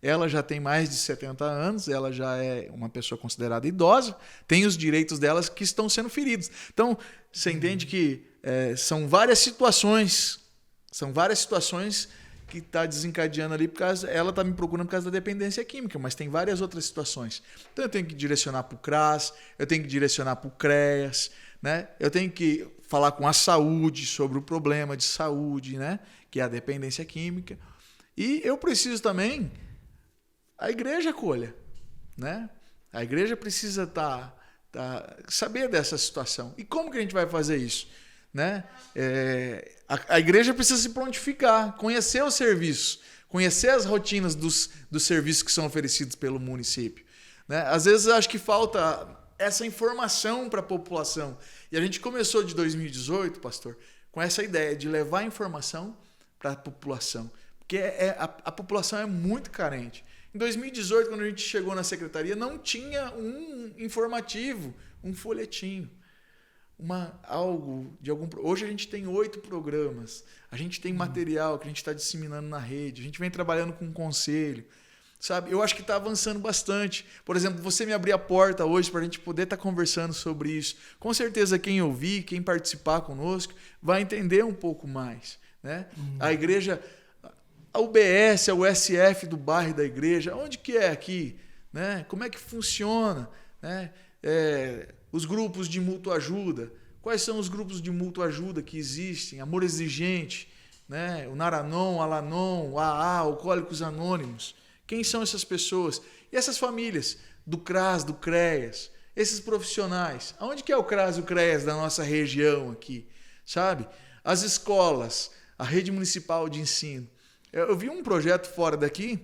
ela já tem mais de 70 anos, ela já é uma pessoa considerada idosa, tem os direitos delas que estão sendo feridos. Então, você entende que são várias situações que está desencadeando ali, ela está me procurando por causa da dependência química, mas tem várias outras situações. Então eu tenho que direcionar para o CRAS, eu tenho que direcionar para o CREAS, né? Eu tenho que falar com a saúde sobre o problema de saúde, né? Que é a dependência química. E eu preciso também, a igreja acolha, né? A igreja precisa saber dessa situação. E como que a gente vai fazer isso? Né? A igreja precisa se prontificar, conhecer o serviço, conhecer as rotinas dos serviços que são oferecidos pelo município. Né? Às vezes acho que falta essa informação para a população. E a gente começou de 2018, pastor, com essa ideia de levar informação para a população. Porque a população é muito carente. Em 2018, quando a gente chegou na secretaria, não tinha um informativo, um folhetinho. Hoje a gente tem 8 programas, a gente tem material que a gente está disseminando na rede, a gente vem trabalhando com o conselho, sabe? Eu acho que está avançando bastante. Por exemplo, você me abrir a porta hoje para a gente poder estar conversando sobre isso. Com certeza quem ouvir, quem participar conosco, vai entender um pouco mais, né? A igreja, a UBS, a USF do bairro da igreja, onde que é aqui? Né? Como é que funciona? Né? Os grupos de mútua ajuda. Quais são os grupos de mútua ajuda que existem? Amor Exigente, né? O Naranon, Alanon, o AA, Alcoólicos Anônimos. Quem são essas pessoas? E essas famílias do CRAS, do CREAS, esses profissionais. Aonde que é o CRAS e o CREAS da nossa região aqui? Sabe? As escolas, a rede municipal de ensino. Eu vi um projeto fora daqui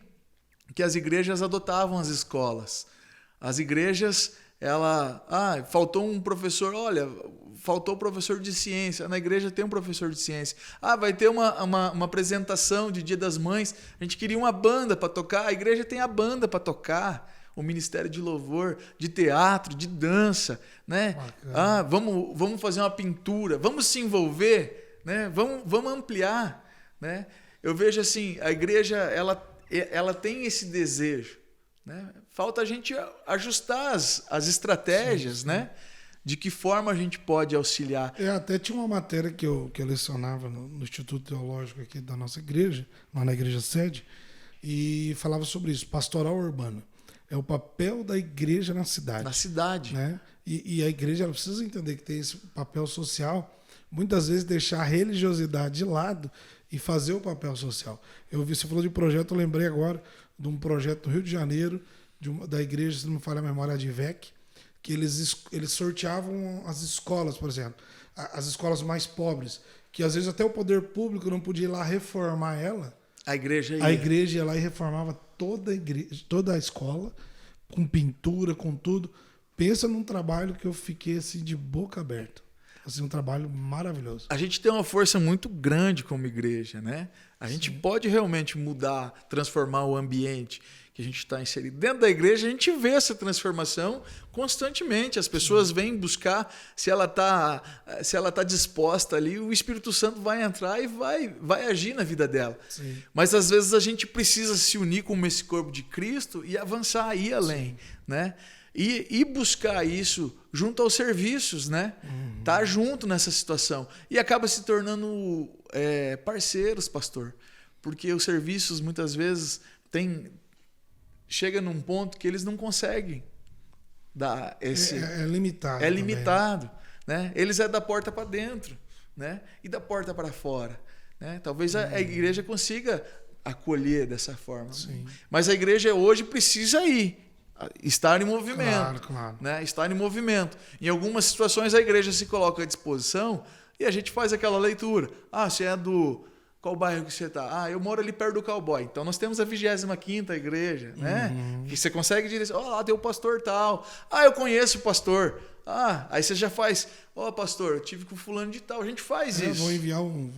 que as igrejas adotavam as escolas. As igrejas... faltou um professor, faltou professor de ciência, na igreja tem um professor de ciência. Vai ter uma apresentação de Dia das Mães, a gente queria uma banda para tocar, a igreja tem a banda para tocar, o Ministério de Louvor, de teatro, de dança, né? Vamos fazer uma pintura, vamos se envolver, né? Vamos ampliar, né? Eu vejo assim, a igreja ela tem esse desejo. Né? Falta a gente ajustar as estratégias, sim. Né? De que forma a gente pode auxiliar. Até tinha uma matéria que eu lecionava no Instituto Teológico aqui da nossa igreja, lá na igreja sede, e falava sobre isso, pastoral urbana. É o papel da igreja na cidade. Na cidade. Né? E a igreja ela precisa entender que tem esse papel social, muitas vezes deixar a religiosidade de lado e fazer o papel social. Você falou de projeto, eu lembrei agora de um projeto do Rio de Janeiro, da igreja, se não me falha a memória, de IVEC, que eles sorteavam as escolas, por exemplo, as escolas mais pobres, que às vezes até o poder público não podia ir lá reformar ela. A igreja ia lá e reformava toda a escola, com pintura, com tudo. Pensa num trabalho que eu fiquei assim de boca aberta. Assim, um trabalho maravilhoso. A gente tem uma força muito grande como igreja, né? A gente pode realmente mudar, transformar o ambiente que a gente está inserido. Dentro da igreja, a gente vê essa transformação constantemente. As pessoas vêm buscar, se ela tá disposta ali, o Espírito Santo vai entrar e vai agir na vida dela. Sim. Mas, às vezes, a gente precisa se unir como esse corpo de Cristo e avançar, ir além, né? E buscar isso junto aos serviços, né? Tá junto nessa situação. E acaba se tornando parceiros, pastor. Porque os serviços, muitas vezes, chega num ponto que eles não conseguem dar esse... É limitado. É limitado. Né? Eles da porta para dentro, né? E da porta para fora. Né? Talvez a igreja consiga acolher dessa forma. Sim. Mas a igreja hoje precisa estar em movimento. Claro. Né? Estar em movimento. Em algumas situações a igreja se coloca à disposição e a gente faz aquela leitura. Você é do... Qual bairro que você está? Eu moro ali perto do Cowboy. Então nós temos a 25ª igreja, né? Que você consegue dizer, lá tem o pastor tal. Eu conheço o pastor. Aí você já faz, pastor, eu tive com fulano de tal. A gente faz isso. Eu vou enviar um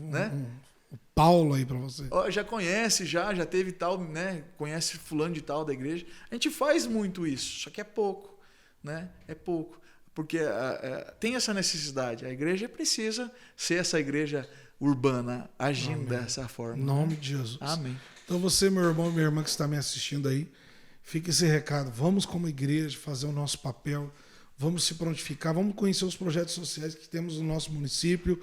Paulo aí para você. Já conhece, já teve tal, né? Conhece fulano de tal da igreja. A gente faz muito isso, só que é pouco, né? É pouco, porque tem essa necessidade. A igreja precisa ser essa igreja urbana agindo Amém. dessa forma. Em nome de Jesus. Amém. Então você, meu irmão, minha irmã que está me assistindo aí, fica esse recado. Vamos como igreja fazer o nosso papel, vamos se prontificar, vamos conhecer os projetos sociais que temos no nosso município.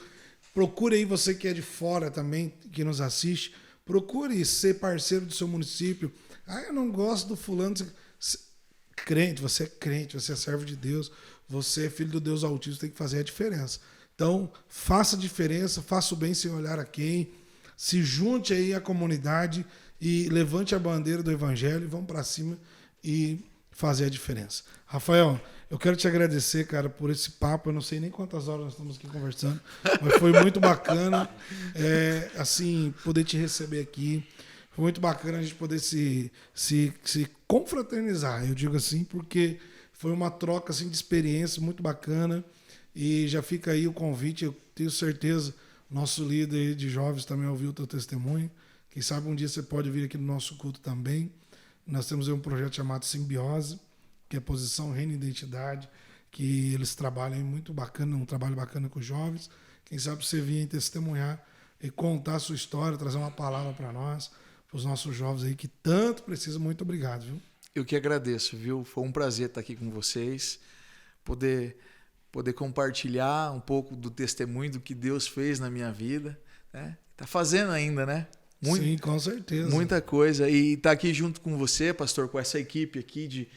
Procure aí, você que é de fora também, que nos assiste, procure ser parceiro do seu município. Ah, eu não gosto do fulano. Crente, você é servo de Deus, você é filho do Deus Altíssimo, tem que fazer a diferença. Então, faça a diferença, faça o bem sem olhar a quem, se junte aí à comunidade e levante a bandeira do Evangelho e vamos para cima e fazer a diferença. Rafael, eu quero te agradecer, cara, por esse papo. Eu não sei nem quantas horas nós estamos aqui conversando, mas foi muito bacana, assim, poder te receber aqui. Foi muito bacana a gente poder se confraternizar, eu digo assim, porque foi uma troca assim, de experiência muito bacana. E já fica aí o convite, eu tenho certeza, nosso líder de jovens também ouviu o teu testemunho. Quem sabe um dia você pode vir aqui no nosso culto também. Nós temos aí um projeto chamado Simbiose, que é posição, reino e identidade, que eles trabalham muito bacana, um trabalho bacana com os jovens. Quem sabe você vir testemunhar e contar a sua história, trazer uma palavra para nós, para os nossos jovens aí que tanto precisam. Muito obrigado, viu? Eu que agradeço, viu? Foi um prazer estar aqui com vocês, poder compartilhar um pouco do testemunho do que Deus fez na minha vida, né? Tá fazendo ainda, né? Sim, com certeza. Muita coisa. E estar aqui junto com você, pastor, com essa equipe aqui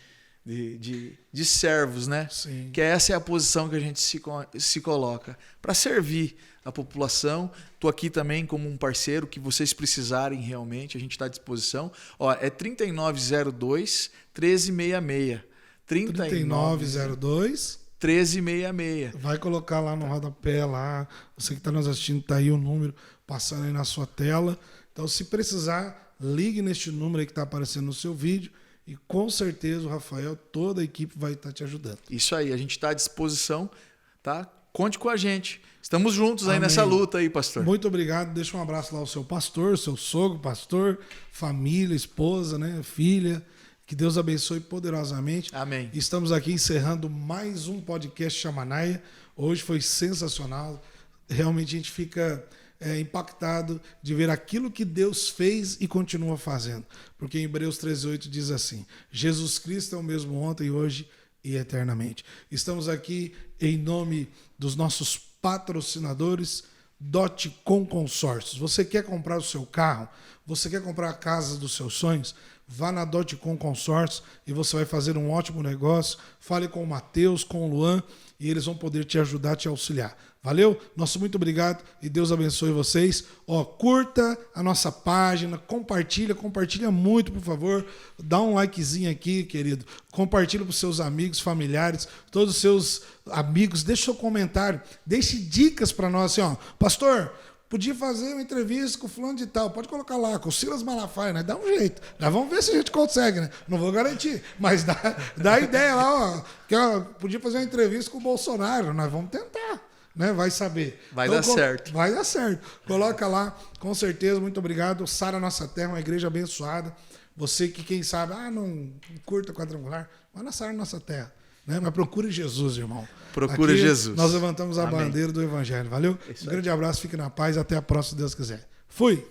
de servos, né? Sim. Que essa é a posição que a gente se coloca para servir a população. Estou aqui também como um parceiro, que vocês precisarem realmente, a gente está à disposição. Ó, é 3902 1366. 3902 1366. Vai colocar lá no rodapé, lá. Você que está nos assistindo, está aí o número passando aí na sua tela. Então, se precisar, ligue neste número aí que está aparecendo no seu vídeo. E com certeza o Rafael, toda a equipe vai estar te ajudando. Isso aí, a gente está à disposição, tá? Conte com a gente. Estamos juntos aí Amém. nessa luta aí, pastor. Muito obrigado. Deixa um abraço lá ao seu pastor, seu sogro, pastor, família, esposa, né, filha. Que Deus abençoe poderosamente. Amém. Estamos aqui encerrando mais um podcast Xamanaia. Hoje foi sensacional. Realmente a gente fica impactado de ver aquilo que Deus fez e continua fazendo. Porque em Hebreus 13:8 diz assim: Jesus Cristo é o mesmo ontem, hoje e eternamente. Estamos aqui em nome dos nossos patrocinadores, Dotcom Consórcios. Você quer comprar o seu carro? Você quer comprar a casa dos seus sonhos? Vá na Dotcom Consórcios e você vai fazer um ótimo negócio. Fale com o Matheus, com o Luan, e eles vão poder te ajudar, te auxiliar. Valeu? Nosso muito obrigado e Deus abençoe vocês. Ó, curta a nossa página, compartilha muito, por favor. Dá um likezinho aqui, querido. Compartilha para os seus amigos, familiares, todos os seus amigos. Deixe seu comentário, deixe dicas para nós assim, ó. Pastor, podia fazer uma entrevista com o fulano de tal. Pode colocar lá, com o Silas Malafaia, né? Dá um jeito. Já vamos ver se a gente consegue, né? Não vou garantir, mas dá ideia lá, ó. Que, ó, podia fazer uma entrevista com o Bolsonaro. Nós vamos tentar, né? Vai saber. Vai dar certo. Vai dar certo. Coloca lá, com certeza. Muito obrigado. Sara Nossa Terra, uma igreja abençoada. Você que, quem sabe, não curta quadrangular, vai na Sara Nossa Terra. Né? Mas procure Jesus, irmão. Procure Aqui, Jesus. Nós levantamos a Amém. bandeira do Evangelho. Valeu? Um grande abraço, fique na paz. Até a próxima, se Deus quiser. Fui!